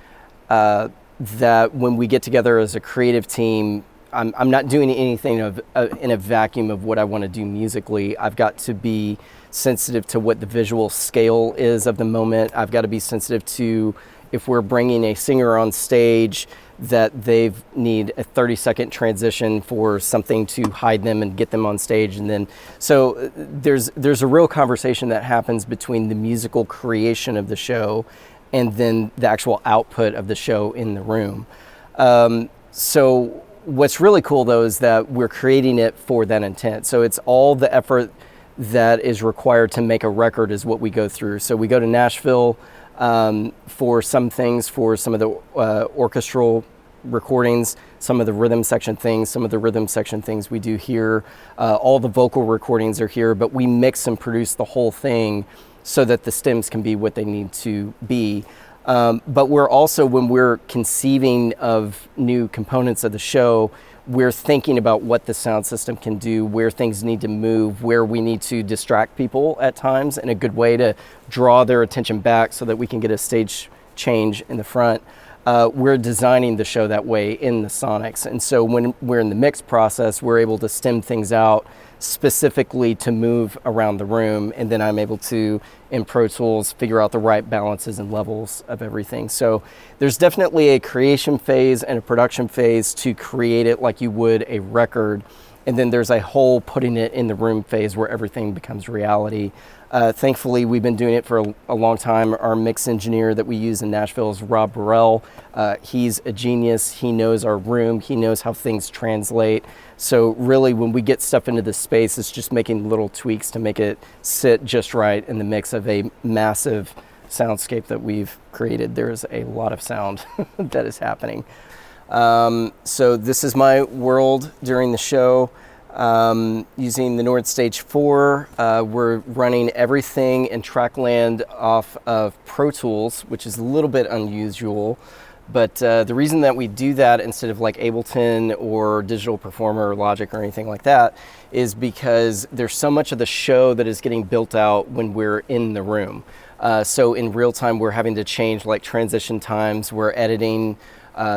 Speaker 9: that when we get together as a creative team, I'm not doing anything in a vacuum of what I want to do musically. I've got to be sensitive to what the visual scale is of the moment. I've got to be sensitive to, if we're bringing a singer on stage, that they need a 30-second transition for something to hide them and get them on stage. And then, so there's a real conversation that happens between the musical creation of the show and then the actual output of the show in the room. So what's really cool though is that we're creating it for that intent. So it's all the effort that is required to make a record is what we go through. So we go to Nashville for some things, for some of the orchestral recordings, some of the rhythm section things we do here. All the vocal recordings are here, but we mix and produce the whole thing so that the stems can be what they need to be. But we're also, when we're conceiving of new components of the show, we're thinking about what the sound system can do, where things need to move, where we need to distract people at times in a good way to draw their attention back so that we can get a stage change in the front. We're designing the show that way in the sonics. And so when we're in the mix process, we're able to stem things out specifically to move around the room. And then I'm able to, in Pro Tools, figure out the right balances and levels of everything. So there's definitely a creation phase and a production phase to create it like you would a record. And then there's a whole putting it in the room phase where everything becomes reality. Thankfully, we've been doing it for a long time. Our mix engineer that we use in Nashville is Rob Burrell. He's a genius. He knows our room. He knows how things translate. So really, when we get stuff into this space, it's just making little tweaks to make it sit just right in the mix of a massive soundscape that we've created. There's a lot of sound that is happening. So this is my world during the show. Using the Nord Stage 4, we're running everything in Trackland off of Pro Tools, which is a little bit unusual. But the reason that we do that instead of like Ableton or Digital Performer or Logic or anything like that is because there's so much of the show that is getting built out when we're in the room. So in real time, we're having to change like transition times. We're editing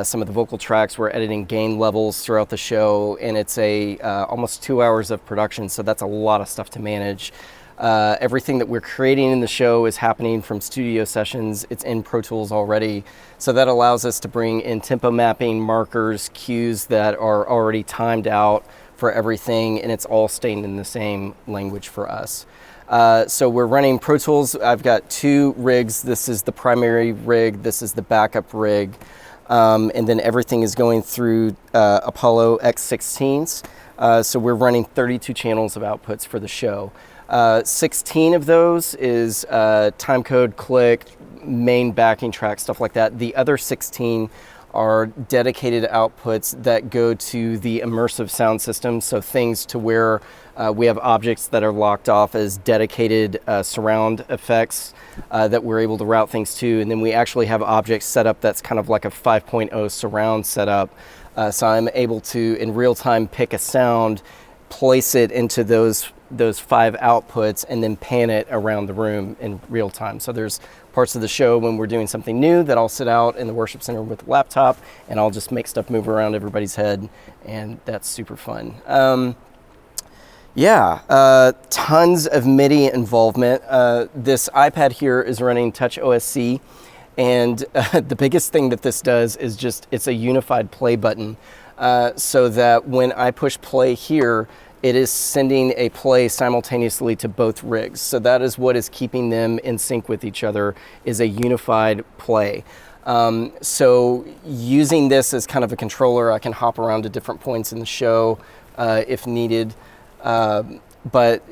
Speaker 9: some of the vocal tracks. We're editing gain levels throughout the show, and it's almost 2 hours of production, so that's a lot of stuff to manage. Everything that we're creating in the show is happening from studio sessions. It's in Pro Tools already, so that allows us to bring in tempo mapping, markers, cues that are already timed out for everything, and it's all staying in the same language for us. So we're running Pro Tools. I've got 2 rigs. This is the primary rig. This is the backup rig. And then everything is going through Apollo X16s. So we're running 32 channels of outputs for the show. 16 of those is timecode, click, main backing track, stuff like that. The other 16 are dedicated outputs that go to the immersive sound system. So things to where we have objects that are locked off as dedicated surround effects that we're able to route things to. And then we actually have objects set up that's kind of like a 5.0 surround setup. So I'm able to, in real time, pick a sound, place it into those 5 outputs, and then pan it around the room in real time. So there's parts of the show when we're doing something new that I'll sit out in the worship center with a laptop and I'll just make stuff move around everybody's head, and that's super fun. Yeah, tons of MIDI involvement. This iPad here is running Touch OSC, and the biggest thing that this does is just it's a unified play button, so that when I push play here, it is sending a play simultaneously to both rigs. So that is what is keeping them in sync with each other, is a unified play. So using this as kind of a controller, I can hop around to different points in the show if needed. But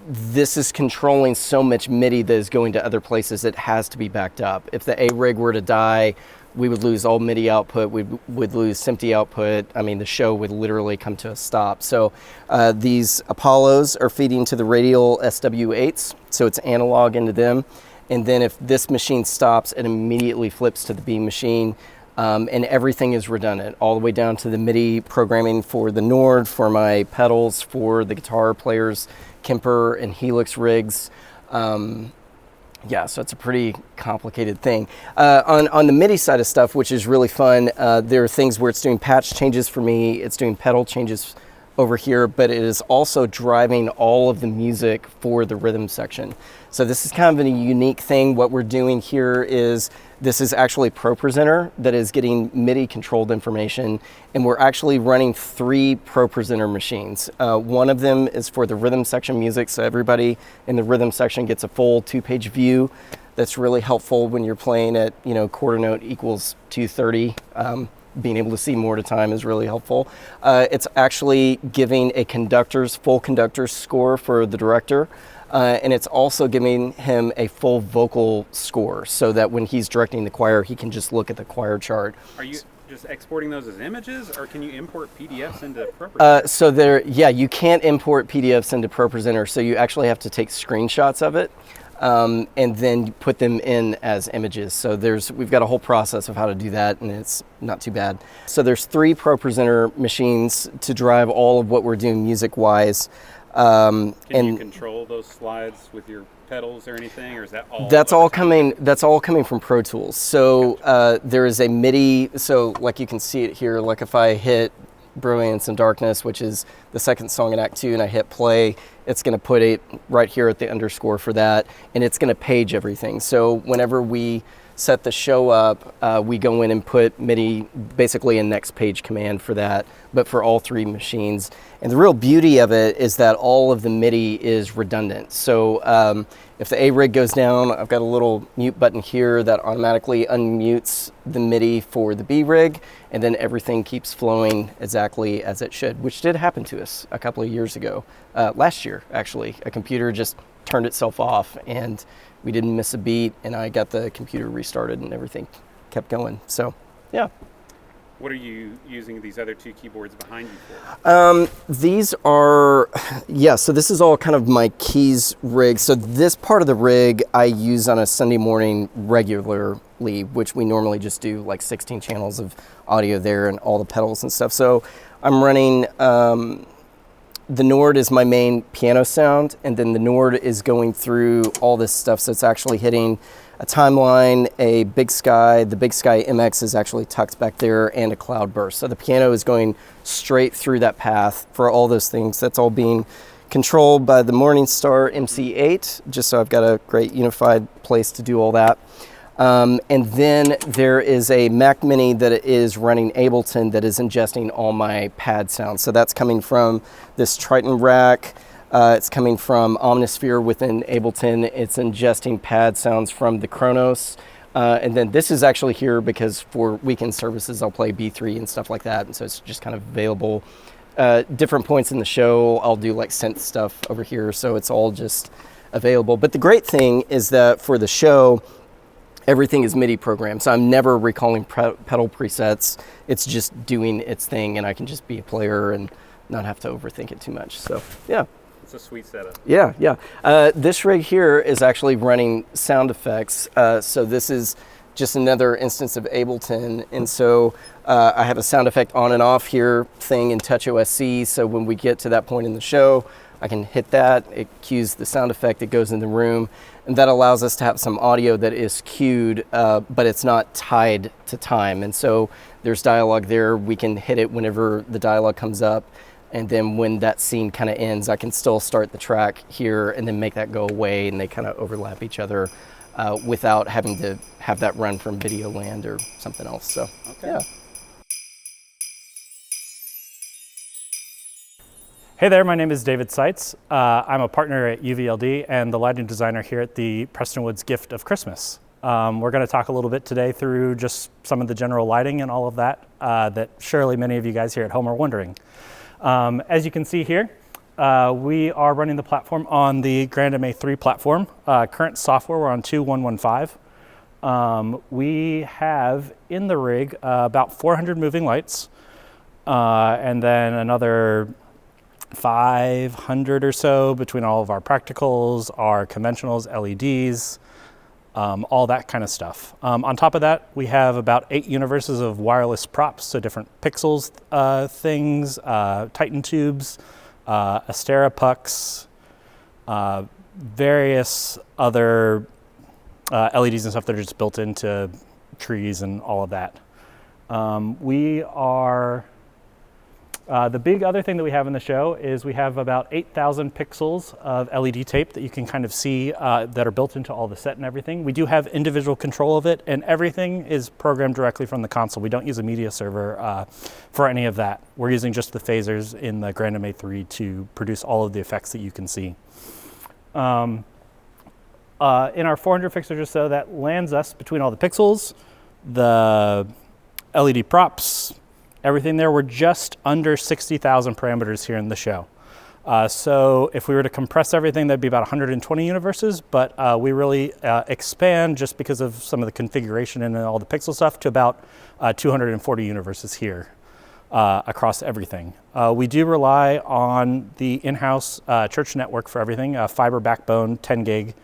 Speaker 9: this is controlling so much MIDI that is going to other places, it has to be backed up. If the A rig were to die, we would lose all MIDI output, we would lose SMPTE output. I mean, the show would literally come to a stop. So these Apollos are feeding to the radial SW8s, so it's analog into them. And then if this machine stops, it immediately flips to the B machine. And everything is redundant, all the way down to the MIDI programming for the Nord, for my pedals, for the guitar players, Kemper and Helix rigs. Yeah, so it's a pretty complicated thing. On the MIDI side of stuff, which is really fun, there are things where it's doing patch changes for me, it's doing pedal changes over here, but it is also driving all of the music for the rhythm section. So this is kind of a unique thing. What we're doing here is this is actually ProPresenter that is getting MIDI controlled information, and we're actually running 3 ProPresenter machines. One of them is for the rhythm section music, so everybody in the rhythm section gets a full 2-page view. That's really helpful when you're playing at, quarter note equals 230. Being able to see more at a time is really helpful. It's actually giving a full conductor's score for the director. And it's also giving him a full vocal score so that when he's directing the choir, he can just look at the choir chart.
Speaker 1: Are you just exporting those as images, or can you import PDFs into ProPresenter?
Speaker 9: So you can't import PDFs into ProPresenter, so you actually have to take screenshots of it and then put them in as images. So we've got a whole process of how to do that, and it's not too bad. So there's 3 ProPresenter machines to drive all of what we're doing music-wise.
Speaker 1: Can you control those slides with your pedals or anything, or is that all?
Speaker 9: That's all coming from Pro Tools. So there is a MIDI. So like you can see it here. Like if I hit Brilliance and Darkness, which is the second song in Act 2, and I hit play, it's going to put it right here at the underscore for that, and it's going to page everything. So whenever we set the show up, we go in and put MIDI, basically a next page command for that, but for all 3 machines. And the real beauty of it is that all of the MIDI is redundant. So if the A rig goes down, I've got a little mute button here that automatically unmutes the MIDI for the B rig, and then everything keeps flowing exactly as it should, which did happen to us a couple of years ago. Last year, actually, a computer just turned itself off, and we didn't miss a beat, and I got the computer restarted and everything kept going. So, yeah.
Speaker 1: What are you using these other 2 keyboards behind you for?
Speaker 9: These are, so this is all kind of my keys rig. So this part of the rig I use on a Sunday morning regularly, which we normally just do like 16 channels of audio there and all the pedals and stuff. So I'm running, the Nord is my main piano sound, and then the Nord is going through all this stuff. So it's actually hitting a timeline, a Big Sky. The Big Sky MX is actually tucked back there, and a Cloudburst. So the piano is going straight through that path for all those things. That's all being controlled by the Morningstar MC8, just so I've got a great unified place to do all that. And then there is a Mac Mini that is running Ableton that is ingesting all my pad sounds. So that's coming from this Triton rack. It's coming from Omnisphere within Ableton. It's ingesting pad sounds from the Kronos. And then this is actually here because for weekend services, I'll play B3 and stuff like that. And so it's just kind of available. Different points in the show, I'll do like synth stuff over here. So it's all just available. But the great thing is that for the show, everything is MIDI programmed. So I'm never recalling pedal presets. It's just doing its thing, and I can just be a player and not have to overthink it too much. So, yeah.
Speaker 1: It's a sweet setup.
Speaker 9: Yeah. This rig here is actually running sound effects. So this is just another instance of Ableton. And so I have a sound effect on and off here thing in Touch OSC. So when we get to that point in the show, I can hit that, it cues the sound effect, it goes in the room, and that allows us to have some audio that is cued, but it's not tied to time. And so there's dialogue there, we can hit it whenever the dialogue comes up. And then when that scene kind of ends, I can still start the track here and then make that go away, and they kind of overlap each other without having to have that run from Videoland or something else. So, yeah.
Speaker 10: Hey there, my name is David Seitz. I'm a partner at UVLD and the lighting designer here at the Prestonwood's Gift of Christmas. We're going to talk a little bit today through just some of the general lighting and all of that that surely many of you guys here at home are wondering. As you can see here, we are running the platform on the Grand MA3 platform. Current software, we're on 2.115. We have in the rig about 400 moving lights and then another 500 or so between all of our practicals, our conventionals, LEDs, all that kind of stuff. On top of that, we have about 8 universes of wireless props, so different pixels things, Titan tubes, Astera pucks, various other LEDs and stuff that are just built into trees and all of that. We are the big other thing that we have in the show is we have about 8,000 pixels of LED tape that you can kind of see that are built into all the set and everything. We do have individual control of it, and everything is programmed directly from the console. We don't use a media server for any of that. We're using just the phasers in the Grand MA3 to produce all of the effects that you can see. In our 400 fixtures or so, that lands us between all the pixels, the LED props, everything there. We're just under 60,000 parameters here in the show. So if we were to compress everything, that'd be about 120 universes, but we really expand just because of some of the configuration and all the pixel stuff to about 240 universes here across everything. We do rely on the in-house church network for everything, fiber backbone, 10 gig,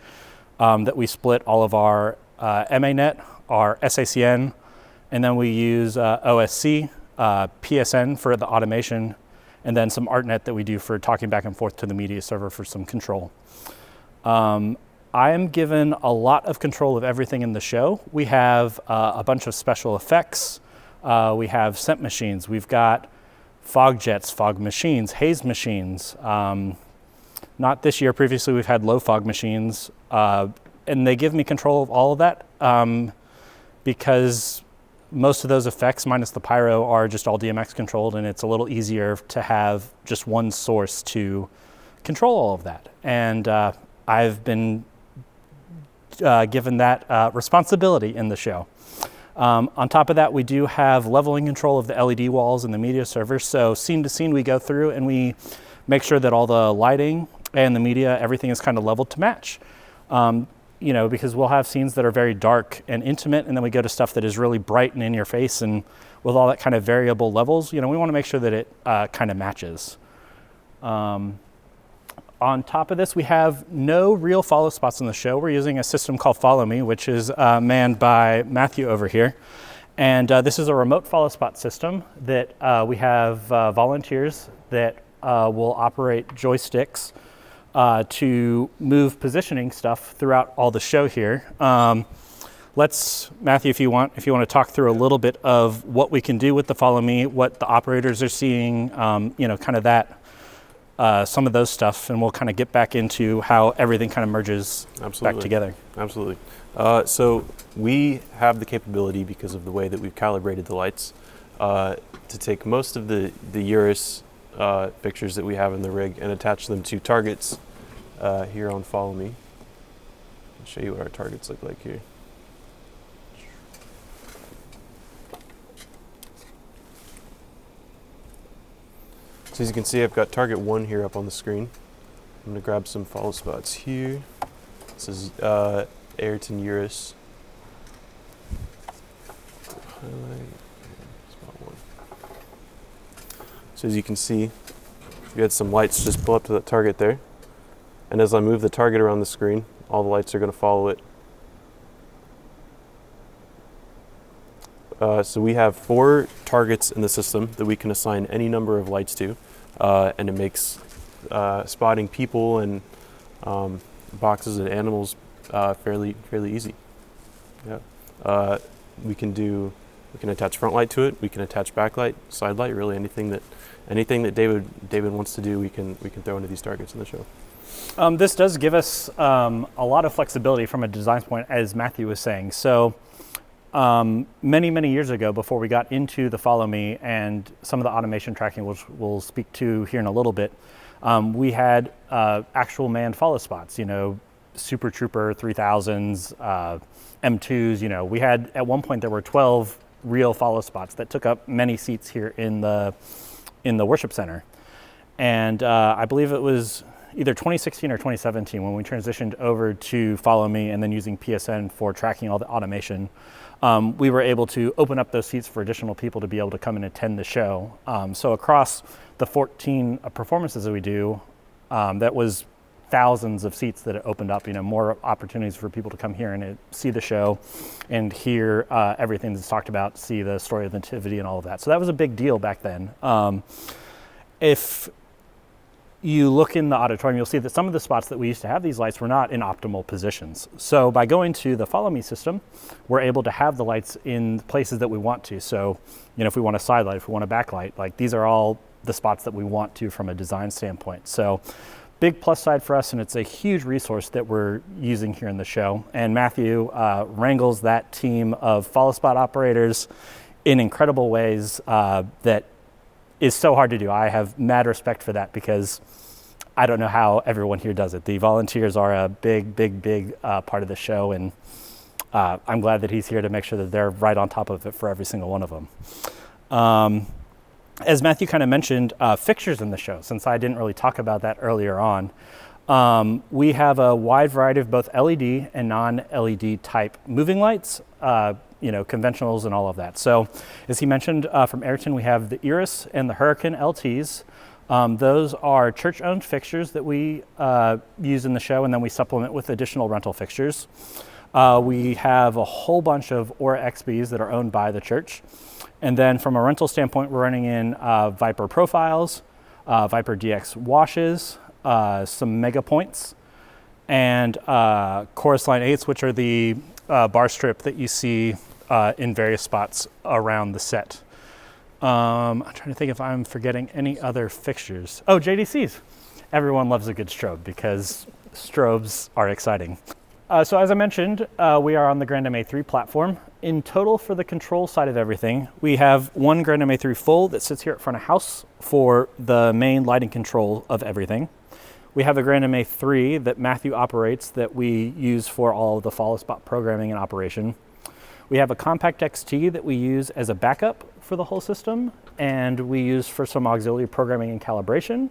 Speaker 10: that we split all of our MANet, our SACN, and then we use OSC, PSN for the automation, and then some ArtNet that we do for talking back and forth to the media server for some control. I am given a lot of control of everything in the show. We have a bunch of special effects. We have scent machines. We've got fog jets, fog machines, haze machines. Not this year. Previously, we've had low fog machines, and they give me control of all of that because most of those effects, minus the pyro, are just all DMX controlled, and it's a little easier to have just one source to control all of that. And I've been given that responsibility in the show. On top of that, we do have leveling control of the LED walls and the media server. So scene to scene, we go through and we make sure that all the lighting and the media, everything is kind of leveled to match. You know, because we'll have scenes that are very dark and intimate, and then we go to stuff that is really bright and in your face, and with all that kind of variable levels, you know, we want to make sure that it kind of matches. On top of this, we have no real follow spots in the show. We're using a system called Follow Me, which is manned by Matthew over here. And this is a remote follow spot system that we have volunteers that will operate joysticks to move positioning stuff throughout all the show here. Matthew, if you want to talk through a little bit of what we can do with the Follow Me, what the operators are seeing, you know, kind of that, some of those stuff, and we'll kind of get back into how everything kind of merges back together.
Speaker 11: Absolutely. So we have the capability, because of the way that we've calibrated the lights, to take most of the Urus fixtures that we have in the rig and attach them to targets here on Follow Me. I'll show you what our targets look like here. So as you can see, I've got target 1 here up on the screen. I'm going to grab some follow spots here. This is Ayrton Urus. Highlight spot 1. So as you can see, we had some lights just pull up to that target there. And as I move the target around the screen, all the lights are going to follow it. So we have 4 targets in the system that we can assign any number of lights to, and it makes spotting people and boxes and animals fairly easy. Yeah. We can do We can attach front light to it. We can attach backlight, side light, really anything that David wants to do, we can throw into these targets in the show.
Speaker 10: This does give us a lot of flexibility from a design point, as Matthew was saying. So many years ago, before we got into the Follow Me and some of the automation tracking, which we'll speak to here in a little bit, we had actual manned follow spots, Super Trooper 3000s, M2s, we had, at one point, there were 12 real follow spots that took up many seats here in the worship center. And I believe it was either 2016 or 2017 when we transitioned over to Follow Me and then using PSN for tracking all the automation. We were able to open up those seats for additional people to be able to come and attend the show. So across the 14 performances that we do, that was thousands of seats that it opened up, more opportunities for people to come here and see the show and hear everything that's talked about, see the story of the Nativity and all of that. So that was a big deal back then. If you look in the auditorium, you'll see that some of the spots that we used to have these lights were not in optimal positions. So by going to the Follow Me system, we're able to have the lights in places that we want to. So, if we want a side light, if we want a backlight, like these are all the spots that we want to from a design standpoint. So big plus side for us, and it's a huge resource that we're using here in the show. And Matthew wrangles that team of follow spot operators in incredible ways that is so hard to do. I have mad respect for that because I don't know how everyone here does it. The volunteers are a big part of the show, and I'm glad that he's here to make sure that they're right on top of it for every single one of them. As Matthew kind of mentioned, fixtures in the show, since I didn't really talk about that earlier on, we have a wide variety of both LED and non-LED type moving lights, conventionals and all of that. So as he mentioned, from Ayrton, we have the Iris and the Hurricane LTs. Those are church-owned fixtures that we use in the show, and then we supplement with additional rental fixtures. We have a whole bunch of Aura XBs that are owned by the church. And then from a rental standpoint, we're running in Viper profiles, Viper DX washes, some Mega Points, and Chorus Line 8s, which are the bar strip that you see in various spots around the set. I'm trying to think if I'm forgetting any other fixtures. Oh, JDCs. Everyone loves a good strobe because strobes are exciting. So as I mentioned, we are on the Grand MA3 platform. In total, for the control side of everything, we have one Grand MA3 full that sits here at front of house for the main lighting control of everything. We have a Grand MA3 that Matthew operates that we use for all of the follow spot programming and operation. We have a Compact XT that we use as a backup for the whole system, and we use for some auxiliary programming and calibration.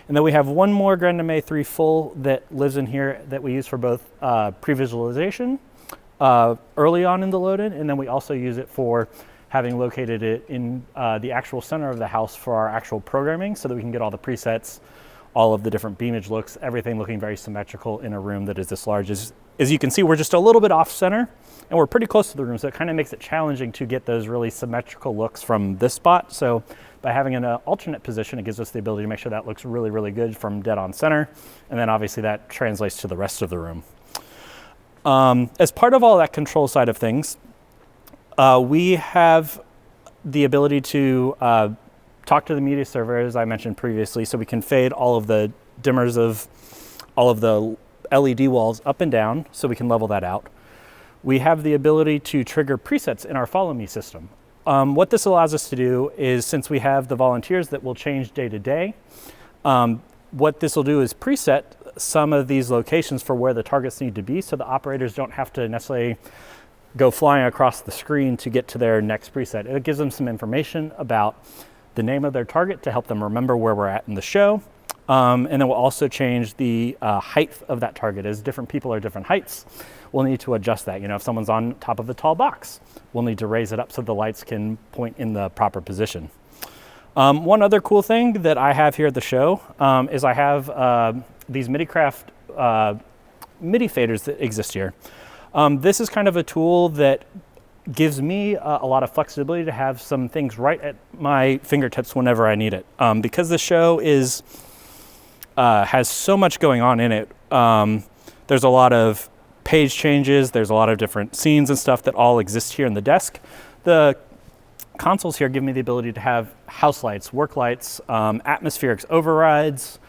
Speaker 10: And then we have one more Grand MA3 full that lives in here that we use for both pre-visualization early on in the load-in, and then we also use it for having located it in the actual center of the house for our actual programming so that we can get all the presets, all of the different beamage looks, everything looking very symmetrical in a room that is this large. As you can see, we're just a little bit off center and we're pretty close to the room, so it kind of makes it challenging to get those really symmetrical looks from this spot. So by having an alternate position, it gives us the ability to make sure that looks really good from dead on center, and then obviously that translates to the rest of the room. As part of all that control side of things, we have the ability to talk to the media server, as I mentioned previously, so we can fade all of the dimmers of all of the LED walls up and down so we can level that out. We have the ability to trigger presets in our Follow Me system. What this allows us to do is, since we have the volunteers that will change day to day, what this will do is preset some of these locations for where the targets need to be so the operators don't have to necessarily go flying across the screen to get to their next preset. It gives them some information about the name of their target to help them remember where we're at in the show. And then we'll also change the height of that target. As different people are different heights, we'll need to adjust that. If someone's on top of a tall box, we'll need to raise it up so the lights can point in the proper position. One other cool thing that I have here at the show is I have these MIDI-Craft MIDI faders that exist here. This is kind of a tool that gives me a lot of flexibility to have some things right at my fingertips whenever I need it. Because the show has so much going on in it, there's a lot of page changes, there's a lot of different scenes and stuff that all exist here in the desk. The consoles here give me the ability to have house lights, work lights, atmospherics overrides,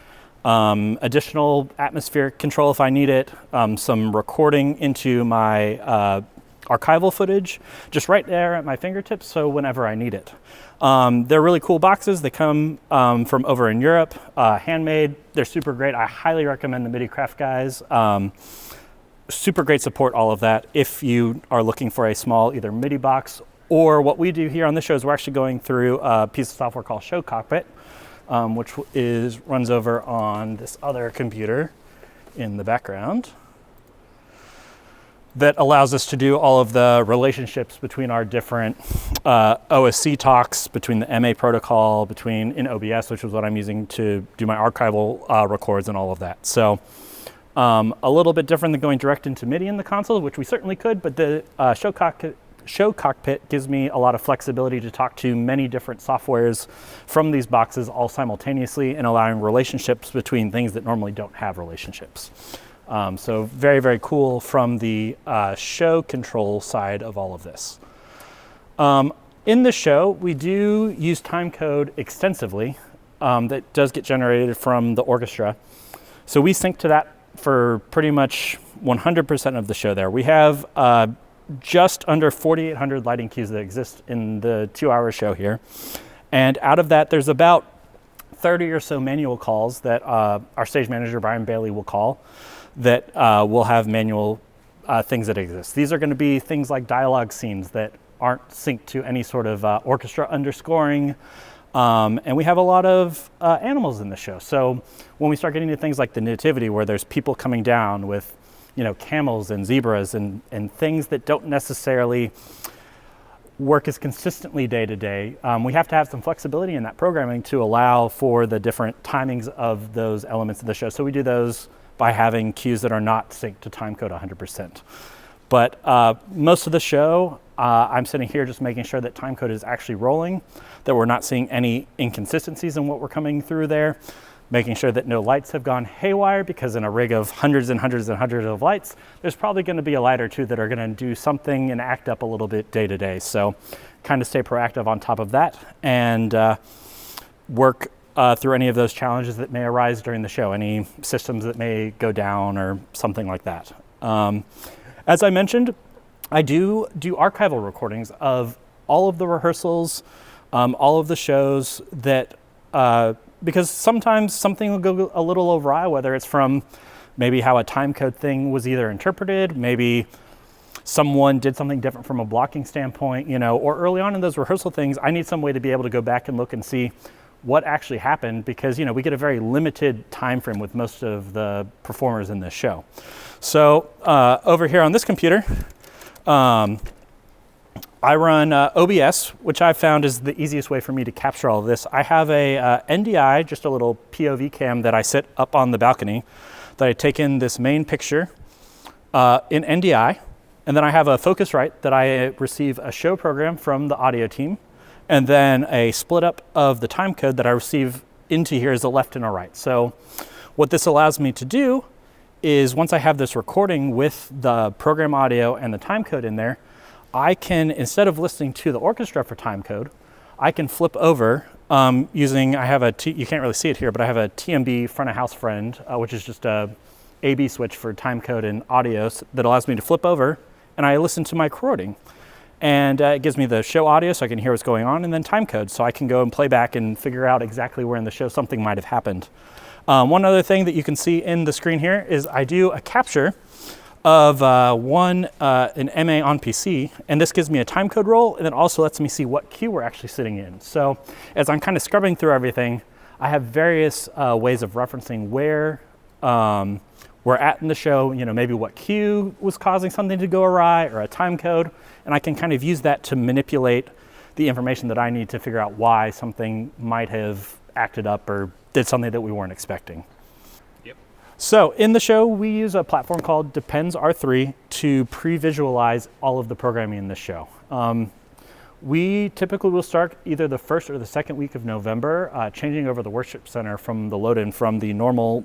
Speaker 10: additional atmospheric control if I need it, some recording into my archival footage, just right there at my fingertips, so whenever I need it. They're really cool boxes. They come from over in Europe, handmade. They're super great. I highly recommend the MIDI Craft guys. Super great support, all of that, if you are looking for a small either MIDI box, or what we do here on the show is we're actually going through a piece of software called Show Cockpit, which runs over on this other computer in the background, that allows us to do all of the relationships between our different OSC talks, between the MA protocol, in OBS, which is what I'm using to do my archival records and all of that. So a little bit different than going direct into MIDI in the console, which we certainly could, but the Show Cockpit gives me a lot of flexibility to talk to many different softwares from these boxes all simultaneously, and allowing relationships between things that normally don't have relationships. So very, very cool from the show control side of all of this. In the show, we do use timecode extensively that does get generated from the orchestra. So we sync to that for pretty much 100% of the show there. We have just under 4,800 lighting cues that exist in the 2-hour show here. And out of that, there's about 30 or so manual calls that our stage manager, Brian Bailey, will call, that will have manual things that exist. These are going to be things like dialogue scenes that aren't synced to any sort of orchestra underscoring. And we have a lot of animals in the show. So when we start getting to things like the Nativity, where there's people coming down with, camels and zebras and things that don't necessarily work as consistently day to day, we have to have some flexibility in that programming to allow for the different timings of those elements of the show. So we do those by having cues that are not synced to timecode 100%. But most of the show, I'm sitting here just making sure that timecode is actually rolling, that we're not seeing any inconsistencies in what we're coming through there, making sure that no lights have gone haywire, because in a rig of hundreds and hundreds and hundreds of lights, there's probably going to be a light or two that are going to do something and act up a little bit day to day. So kind of stay proactive on top of that, and work through any of those challenges that may arise during the show, any systems that may go down or something like that. As I mentioned, I do archival recordings of all of the rehearsals, all of the shows that, because sometimes something will go a little awry, whether it's from maybe how a timecode thing was either interpreted, maybe someone did something different from a blocking standpoint, or early on in those rehearsal things, I need some way to be able to go back and look and see what actually happened, because we get a very limited time frame with most of the performers in this show. So over here on this computer, I run OBS, which I've found is the easiest way for me to capture all of this. I have a NDI, just a little POV cam that I sit up on the balcony, that I take in this main picture in NDI, and then I have a Focusrite that I receive a show program from the audio team, and then a split up of the time code that I receive into here is a left and a right. So what this allows me to do is, once I have this recording with the program audio and the time code in there, I can, instead of listening to the orchestra for time code, I can flip over using, you can't really see it here, but I have a TMB front of house friend, which is just a AB switch for time code and audio that allows me to flip over, and I listen to my recording. And it gives me the show audio so I can hear what's going on, and then time code so I can go and play back and figure out exactly where in the show something might have happened. One other thing that you can see in the screen here is I do a capture of an MA on PC, and this gives me a time code roll, and then also lets me see what cue we're actually sitting in. So as I'm kind of scrubbing through everything, I have various ways of referencing where we're at in the show, maybe what cue was causing something to go awry, or a time code, and I can kind of use that to manipulate the information that I need to figure out why something might have acted up or did something that we weren't expecting.
Speaker 1: Yep.
Speaker 10: So in the show, we use a platform called Depends R3 to pre-visualize all of the programming in the show. We typically will start either the first or the second week of November, changing over the worship center from the load-in from the normal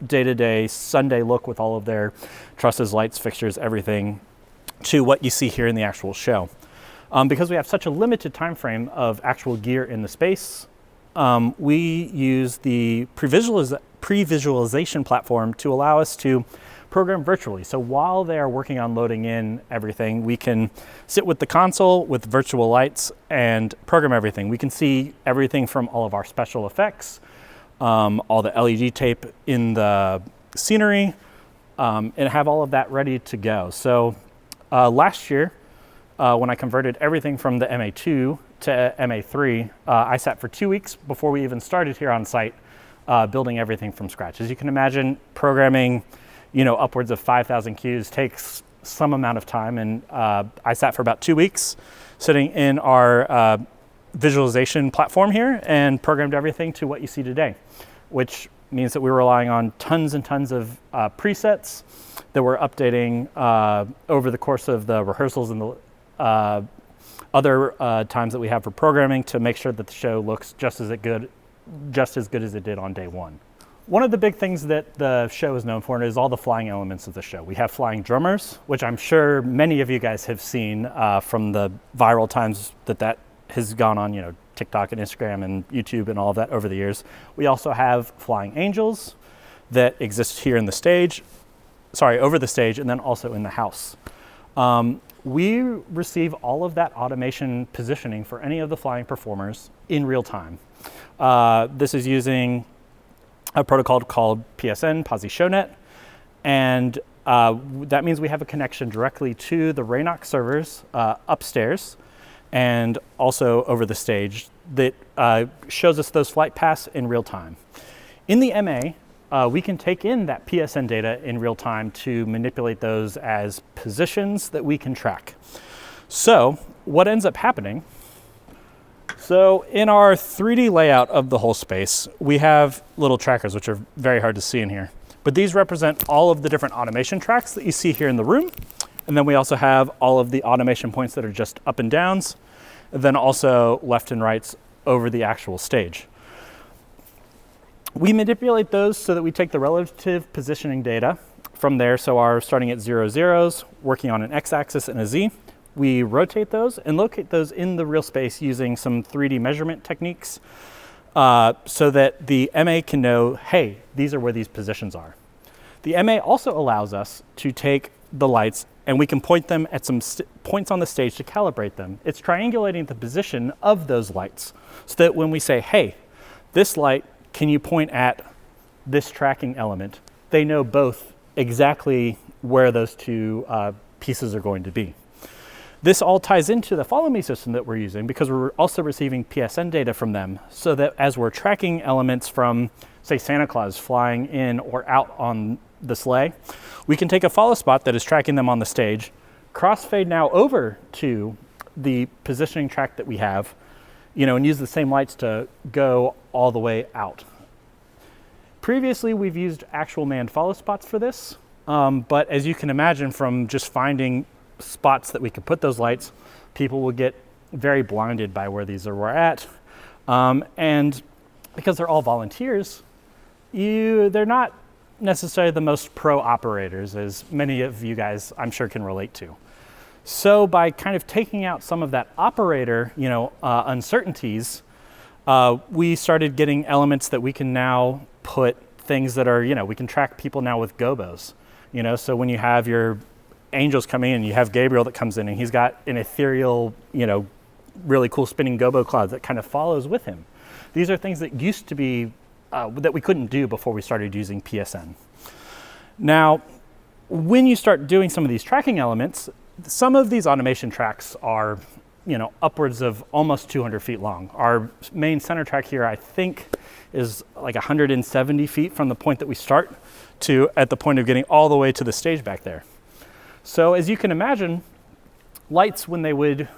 Speaker 10: day-to-day Sunday look with all of their trusses, lights, fixtures, everything, to what you see here in the actual show. Because we have such a limited time frame of actual gear in the space, we use the pre-visualization platform to allow us to program virtually. So while they are working on loading in everything, we can sit with the console with virtual lights and program everything. We can see everything from all of our special effects, all the LED tape in the scenery, and have all of that ready to go. So last year, when I converted everything from the MA2 to MA3, I sat for 2 weeks before we even started here on site, building everything from scratch. As you can imagine, programming, upwards of 5,000 cues takes some amount of time, and I sat for about 2 weeks sitting in our visualization platform here and programmed everything to what you see today, which means that we're relying on tons and tons of presets that we're updating over the course of the rehearsals and the other times that we have for programming to make sure that the show looks just as good as it did on day one. One of the big things that the show is known for is all the flying elements of the show. We have flying drummers, which I'm sure many of you guys have seen from the viral times that has gone on, TikTok and Instagram and YouTube and all of that over the years. We also have flying angels that exist here in the stage, over the stage, and then also in the house. We receive all of that automation positioning for any of the flying performers in real time. This is using a protocol called PSN, PosiShowNet, and that means we have a connection directly to the Raynox servers upstairs and also over the stage that shows us those flight paths in real time. In the MA, we can take in that PSN data in real time to manipulate those as positions that we can track. So what ends up happening, so in our 3D layout of the whole space, we have little trackers, which are very hard to see in here. But these represent all of the different automation tracks that you see here in the room. And then we also have all of the automation points that are just up and downs, and then also left and rights over the actual stage. We manipulate those so that we take the relative positioning data from there. So our starting at 0, 0s, working on an x-axis and a z. We rotate those and locate those in the real space using some 3D measurement techniques so that the MA can know, hey, these are where these positions are. The MA also allows us to take the lights and we can point them at some points on the stage to calibrate them. It's triangulating the position of those lights so that when we say, hey, this light, can you point at this tracking element? They know both exactly where those two pieces are going to be. This all ties into the Follow Me system that we're using because we're also receiving PSN data from them so that as we're tracking elements from, say, Santa Claus flying in or out on the sleigh, we can take a follow spot that is tracking them on the stage, crossfade now over to the positioning track that we have, and use the same lights to go all the way out. Previously, we've used actual manned follow spots for this, but as you can imagine from just finding spots that we could put those lights, people will get very blinded by where these are at. And because they're all volunteers, they're not necessarily the most pro operators, as many of you guys I'm sure can relate to. So by kind of taking out some of that operator, uncertainties, we started getting elements that we can now put things that are, we can track people now with gobos. So when you have your angels coming in, you have Gabriel that comes in and he's got an ethereal, really cool spinning gobo cloud that kind of follows with him. These are things that used to be, that we couldn't do before we started using PSN. Now, when you start doing some of these tracking elements, some of these automation tracks are, upwards of almost 200 feet long. Our main center track here, I think, is like 170 feet from the point that we start to at the point of getting all the way to the stage back there. So as you can imagine, lights, when they would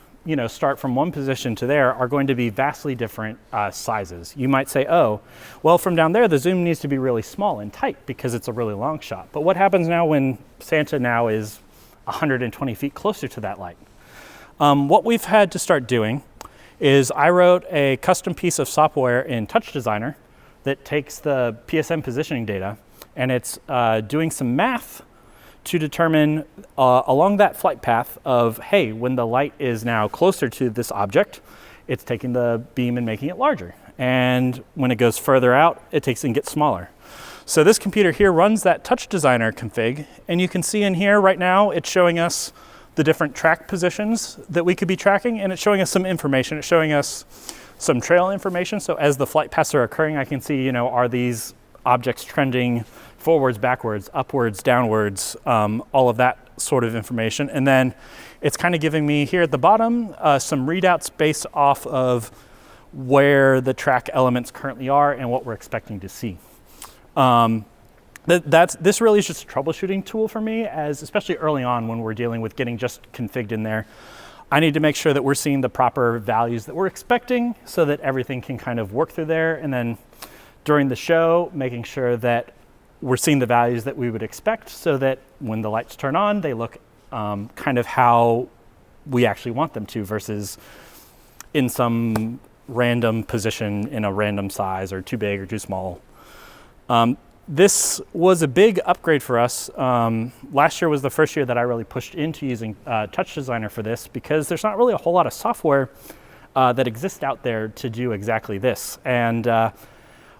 Speaker 10: start from one position to there, are going to be vastly different sizes. You might say, oh, well, from down there, the zoom needs to be really small and tight because it's a really long shot. But what happens now when Santa now is 120 feet closer to that light? What we've had to start doing is I wrote a custom piece of software in Touch Designer that takes the PSN positioning data and it's doing some math to determine along that flight path of, hey, when the light is now closer to this object, it's taking the beam and making it larger. And when it goes further out, it takes and gets smaller. So this computer here runs that touch designer config, and you can see in here right now, it's showing us the different track positions that we could be tracking, and it's showing us some information. It's showing us some trail information. So as the flight paths are occurring, I can see, are these objects trending forwards, backwards, upwards, downwards, all of that sort of information. And then it's kind of giving me here at the bottom some readouts based off of where the track elements currently are and what we're expecting to see. This really is just a troubleshooting tool for me, as especially early on when we're dealing with getting just configured in there. I need to make sure that we're seeing the proper values that we're expecting so that everything can kind of work through there. And then during the show, making sure that we're seeing the values that we would expect so that when the lights turn on, they look kind of how we actually want them to versus in some random position in a random size or too big or too small. This was a big upgrade for us. Last year was the first year that I really pushed into using Touch Designer for this because there's not really a whole lot of software that exists out there to do exactly this. And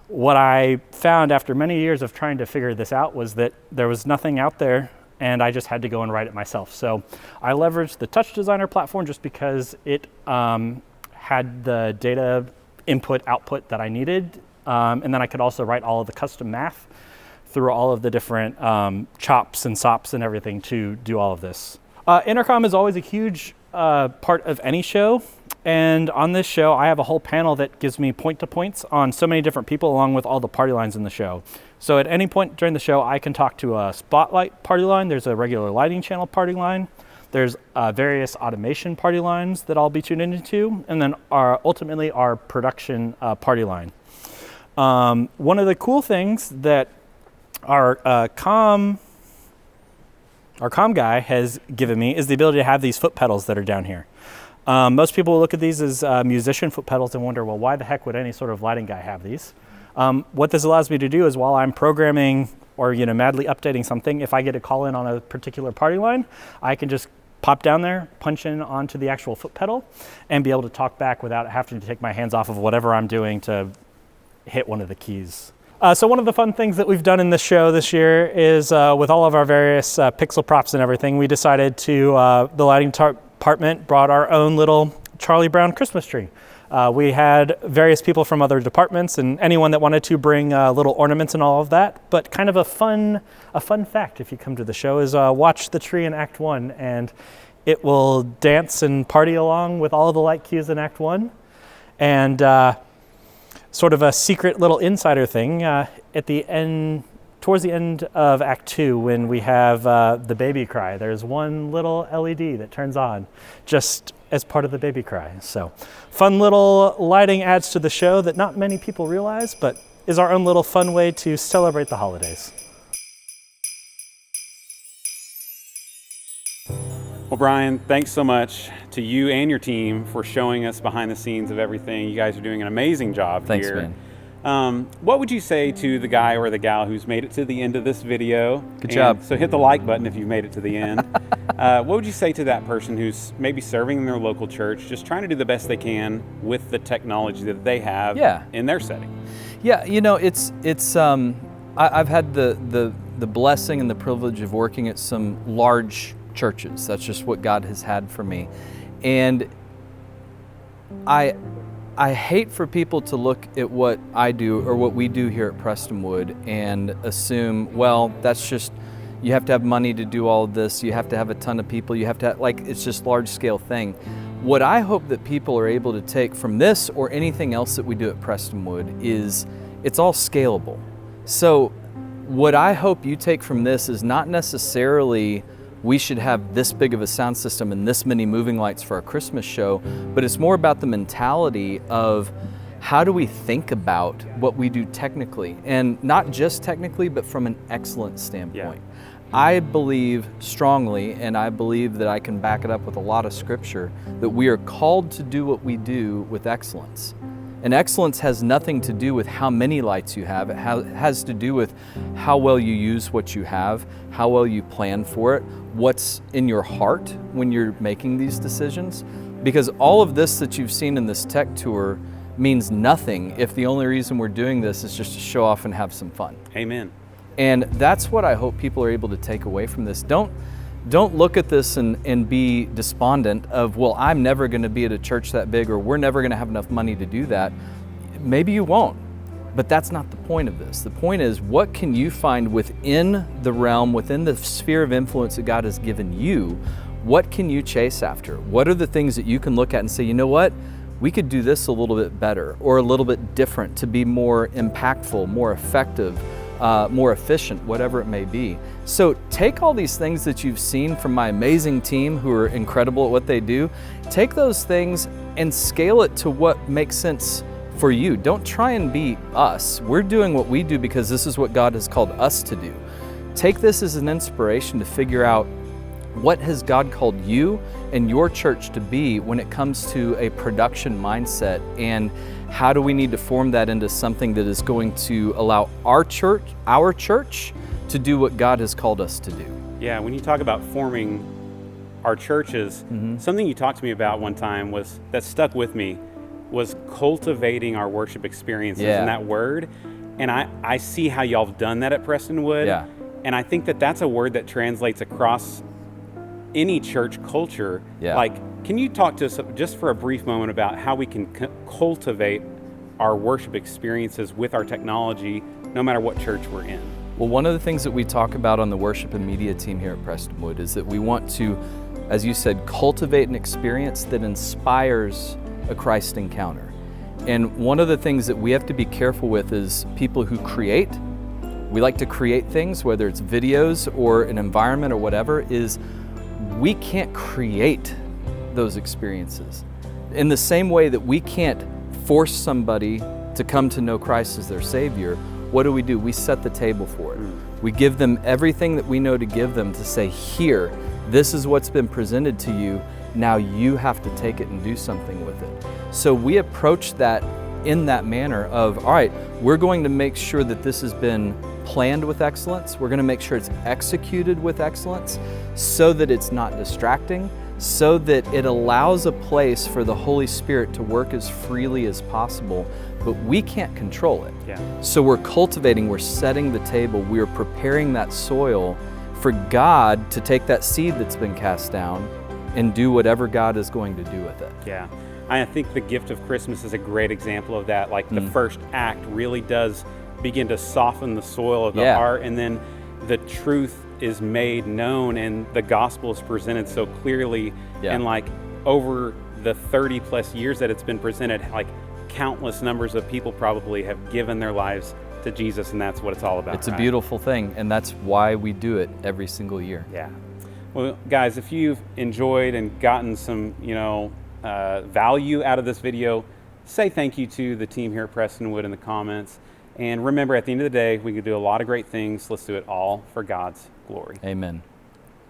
Speaker 10: what I found after many years of trying to figure this out was that there was nothing out there and I just had to go and write it myself. So I leveraged the Touch Designer platform just because it had the data input output that I needed. And then I could also write all of the custom math through all of the different chops and sops and everything to do all of this. Intercom is always a huge part of any show. And on this show, I have a whole panel that gives me point-to-points on so many different people along with all the party lines in the show. So at any point during the show, I can talk to a spotlight party line. There's a regular lighting channel party line. There's various automation party lines that I'll be tuned into. And then ultimately our production party line. One of the cool things that our comm guy has given me is the ability to have these foot pedals that are down here. Most people will look at these as musician foot pedals and wonder, well, why the heck would any sort of lighting guy have these? What this allows me to do is while I'm programming or madly updating something, if I get a call in on a particular party line, I can just pop down there, punch in onto the actual foot pedal, and be able to talk back without having to take my hands off of whatever I'm doing to hit one of the keys. So one of the fun things that we've done in this show this year is with all of our various pixel props and everything, we decided to, the lighting department brought our own little Charlie Brown Christmas tree. We had various people from other departments and anyone that wanted to bring little ornaments and all of that, but kind of a fun fact if you come to the show is watch the tree in Act 1 and it will dance and party along with all of the light cues in Act 1. And sort of a secret little insider thing at the end, towards the end of Act 2, when we have the baby cry, there's one little LED that turns on just as part of the baby cry. So fun little lighting adds to the show that not many people realize, but is our own little fun way to celebrate the holidays.
Speaker 1: Well, Brian, thanks so much to you and your team for showing us behind the scenes of everything. You guys are doing an amazing job
Speaker 2: Thanks,
Speaker 1: here.
Speaker 2: man.
Speaker 1: What would you say to the guy or the gal who's made it to the end of this video?
Speaker 2: Good job.
Speaker 1: So hit the like button if you've made it to the end. What would you say to that person who's maybe serving in their local church, just trying to do the best they can with the technology that they have in their setting?
Speaker 2: Yeah, I've had the blessing and the privilege of working at some large churches. That's just what God has had for me. And I hate for people to look at what I do or what we do here at Prestonwood and assume, well, that's just, you have to have money to do all of this, you have to have a ton of people, you have to, it's just large scale thing. What I hope that people are able to take from this or anything else that we do at Prestonwood is it's all scalable. So what I hope you take from this is not necessarily we should have this big of a sound system and this many moving lights for our Christmas show, but it's more about the mentality of how do we think about what we do technically, and not just technically, but from an excellence standpoint. Yeah. I believe strongly, and I believe that I can back it up with a lot of scripture, that we are called to do what we do with excellence. And excellence has nothing to do with how many lights you have. It has to do with how well you use what you have, how well you plan for it, what's in your heart when you're making these decisions. Because all of this that you've seen in this tech tour means nothing if the only reason we're doing this is just to show off and have some fun.
Speaker 1: Amen.
Speaker 2: And that's what I hope people are able to take away from this. Don't look at this and be despondent of, well, I'm never going to be at a church that big, or we're never going to have enough money to do that. Maybe you won't, but that's not the point of this. The point is, what can you find within the realm, within the sphere of influence that God has given you? What can you chase after? What are the things that you can look at and say, you know what? We could do this a little bit better or a little bit different to be more impactful, more effective, more efficient, whatever it may be. So take all these things that you've seen from my amazing team who are incredible at what they do, take those things and scale it to what makes sense for you. Don't try and be us. We're doing what we do because this is what God has called us to do. Take this as an inspiration to figure out, what has God called you and your church to be when it comes to a production mindset, and how do we need to form that into something that is going to allow our church to do what God has called us to do?
Speaker 1: Yeah, when you talk about forming our churches, something you talked to me about one time that stuck with me was cultivating our worship experiences, and that word. And I see how y'all have done that at Prestonwood.
Speaker 2: Yeah.
Speaker 1: And I think that's a word that translates across any church culture.
Speaker 2: Yeah.
Speaker 1: Like, can you talk to us just for a brief moment about how we can cultivate our worship experiences with our technology, no matter what church we're in?
Speaker 2: Well, one of the things that we talk about on the worship and media team here at Prestonwood is that we want to, as you said, cultivate an experience that inspires a Christ encounter. And one of the things that we have to be careful with is people who create. We like to create things, whether it's videos or an environment or whatever, is we can't create those experiences. In the same way that we can't force somebody to come to know Christ as their Savior, what do? We set the table for it. We give them everything that we know to give them, to say, here, this is what's been presented to you. Now you have to take it and do something with it. So we approach that in that manner of, all right, we're going to make sure that this has been planned with excellence. We're going to make sure it's executed with excellence so that it's not distracting, so that it allows a place for the Holy Spirit to work as freely as possible, but we can't control it.
Speaker 1: Yeah.
Speaker 2: So we're cultivating, we're setting the table, we're preparing that soil for God to take that seed that's been cast down and do whatever God is going to do with it.
Speaker 1: Yeah. I think the gift of Christmas is a great example of that. Like, the first act really does begin to soften the soil of the heart, and then the truth is made known and the gospel is presented so clearly. And like, over the 30 plus years that it's been presented, like, countless numbers of people probably have given their lives to Jesus, and that's what it's all about.
Speaker 2: It's a beautiful thing, and that's why we do it every single year.
Speaker 1: Yeah. Well, guys, if you've enjoyed and gotten some, value out of this video, say thank you to the team here at Prestonwood in the comments. And remember, at the end of the day, we can do a lot of great things. Let's do it all for God's glory.
Speaker 2: Amen.